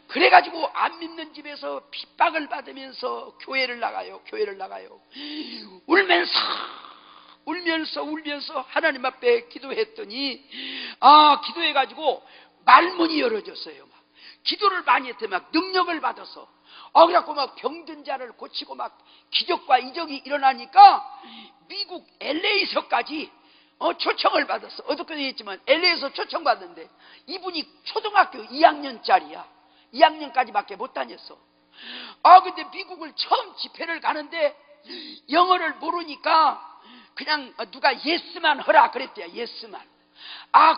그래가지고 안 믿는 집에서 핍박을 받으면서 교회를 나가요. 울면서 하나님 앞에 기도했더니, 기도해가지고 말문이 열어졌어요. 막 기도를 많이 했더니 막 능력을 받아서, 그래갖고 막 병든 자를 고치고 막 기적과 이적이 일어나니까 미국 LA에서까지 초청을 받았어. 어저께도 했지만 LA에서 초청받는데, 이분이 초등학교 2학년짜리야. 2학년까지밖에 못 다녔어. 근데 미국을 처음 집회를 가는데 영어를 모르니까 그냥 누가 예스만 하라 그랬대요. 예스만.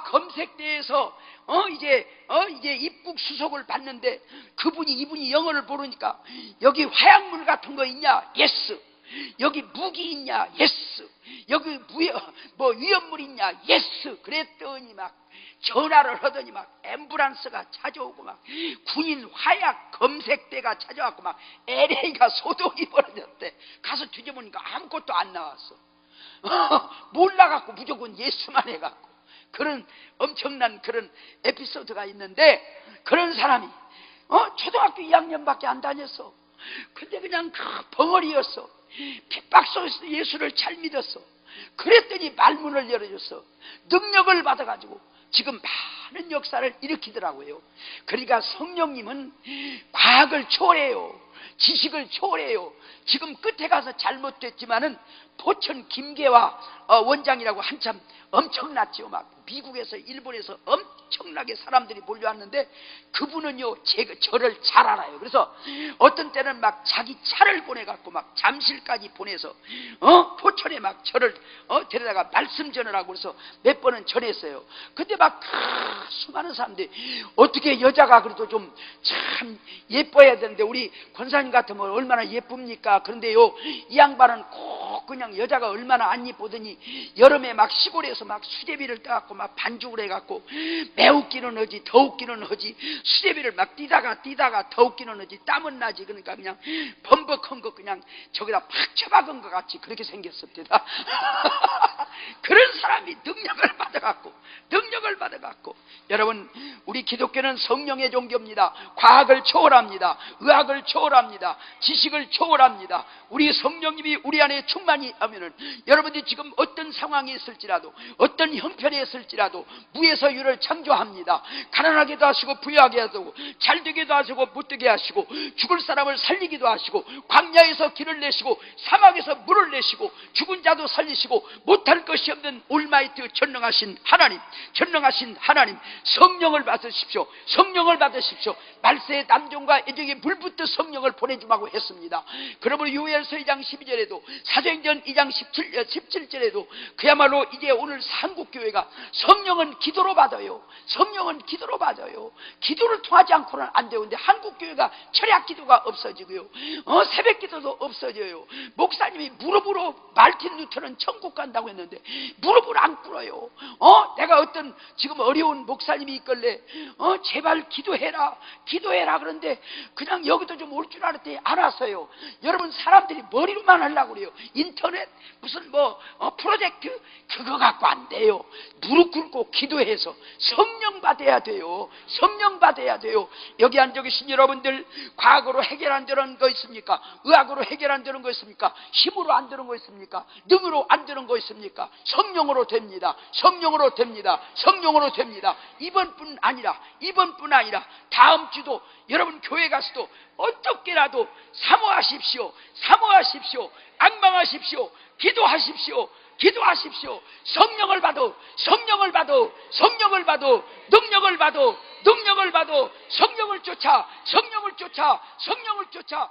검색대에서 이제 입국 수속을 받는데, 이분이 영어를 모르니까, 여기 화약물 같은 거 있냐? 예스. 여기 무기 있냐? 예스. 여기 위험물 있냐? 예스. 그랬더니 막 전화를 하더니 막 앰뷸런스가 찾아오고, 막 군인 화약 검색대가 찾아왔고, 막 LA가 소동이 벌어졌대. 가서 뒤져보니까 아무것도 안 나왔어. 몰라갖고 무조건 예수만 해갖고. 그런 엄청난 그런 에피소드가 있는데, 그런 사람이 초등학교 2학년밖에 안 다녔어. 근데 그냥 벙어리였어. 핍박 속에서 예수를 잘 믿었어. 그랬더니 말문을 열어줬어. 능력을 받아가지고 지금 많은 역사를 일으키더라고요. 그러니까 성령님은 과학을 초월해요. 지식을 초월해요. 지금 끝에 가서 잘못됐지만은 포천 김계화 원장이라고 한참 엄청났죠. 막 미국에서 일본에서 엄청나게 사람들이 몰려왔는데, 그분은요 저를 잘 알아요. 그래서 어떤 때는 막 자기 차를 보내갖고 막 잠실까지 보내서 포천에 막 저를 데려다가 말씀 전하라고 그래서 몇 번은 전했어요. 근데 막 수많은 사람들이, 어떻게 여자가 그래도 좀 참 예뻐야 되는데 우리 권사님 같으면 얼마나 예쁩니까? 그런데요, 이 양반은 꼭 그냥 여자가 얼마나 안 예쁘더니 여름에 막 시골에서 막 수제비를 따갖고 막 반죽을 해갖고, 매웃기는 하지 더 웃기는 하지, 수제비를 막 뛰다가 더 웃기는 하지, 땀은 나지. 그러니까 그냥 범벅한 거 그냥 저기다 팍 쳐박은 것 같이 그렇게 생겼습니다. 그런 사람이 능력을 받아갖고, 여러분, 우리 기독교는 성령의 종교입니다. 과학을 초월합니다. 의학을 초월합니다. 지식을 초월합니다. 우리 성령님이 우리 안에 충만히 하면은, 여러분들이 지금 어떤 상황에 있을지라도, 어떤 형편에 있을지라도 무에서 유를 창조합니다. 가난하게도 하시고 부유하게 하시고, 잘되게도 하시고 못되게 하시고, 죽을 사람을 살리기도 하시고, 광야에서 길을 내시고 사막에서 물을 내시고, 죽은 자도 살리시고, 못할 것이 없는 알마이트 전능하신 하나님 성령을 받으십시오. 성령을 받으십시오. 말세의 남종과 애정에 불붙듯 성령을 보내주마고 했습니다. 그러므로 요엘서 2장 12절에도 사도행전 2장 17절에도 그야말로 이제 오늘 한국교회가 성령은 기도로 받아요. 성령은 기도로 받아요. 기도를 통하지 않고는 안 되는데 한국교회가 철야 기도가 없어지고요. 새벽 기도도 없어져요. 목사님이 무릎으로 말틴 루터는 천국 간다고 했는데 무릎을 안 꿇어요. 내가 어떤 지금 어려운 목사님이 있길래 제발 기도해라 그런데 그냥 여기도 좀 올 줄 알았더니 안 왔어요. 여러분 사람들이 머리로만 하려고 그래요. 인터넷 무슨 프로젝트 그거 갖고 안 돼요. 무릎 꿇고 기도해서 성령 받아야 돼요. 성령 받아야 돼요. 여기 앉아 계신 여러분들 과거로 해결 안 되는 거 있습니까? 의학으로 해결 안 되는 거 있습니까? 힘으로 안 되는 거 있습니까? 능으로 안 되는 거 있습니까? 성령으로 됩니다. 성령으로 됩니다. 성령으로 됩니다. 이번뿐 아니라 다음 주도 여러분 교회 가서도 어떻게라도 사모하십시오. 앙망하십시오. 기도하십시오. 성령을 받아 능력을 받아 성령을 쫓아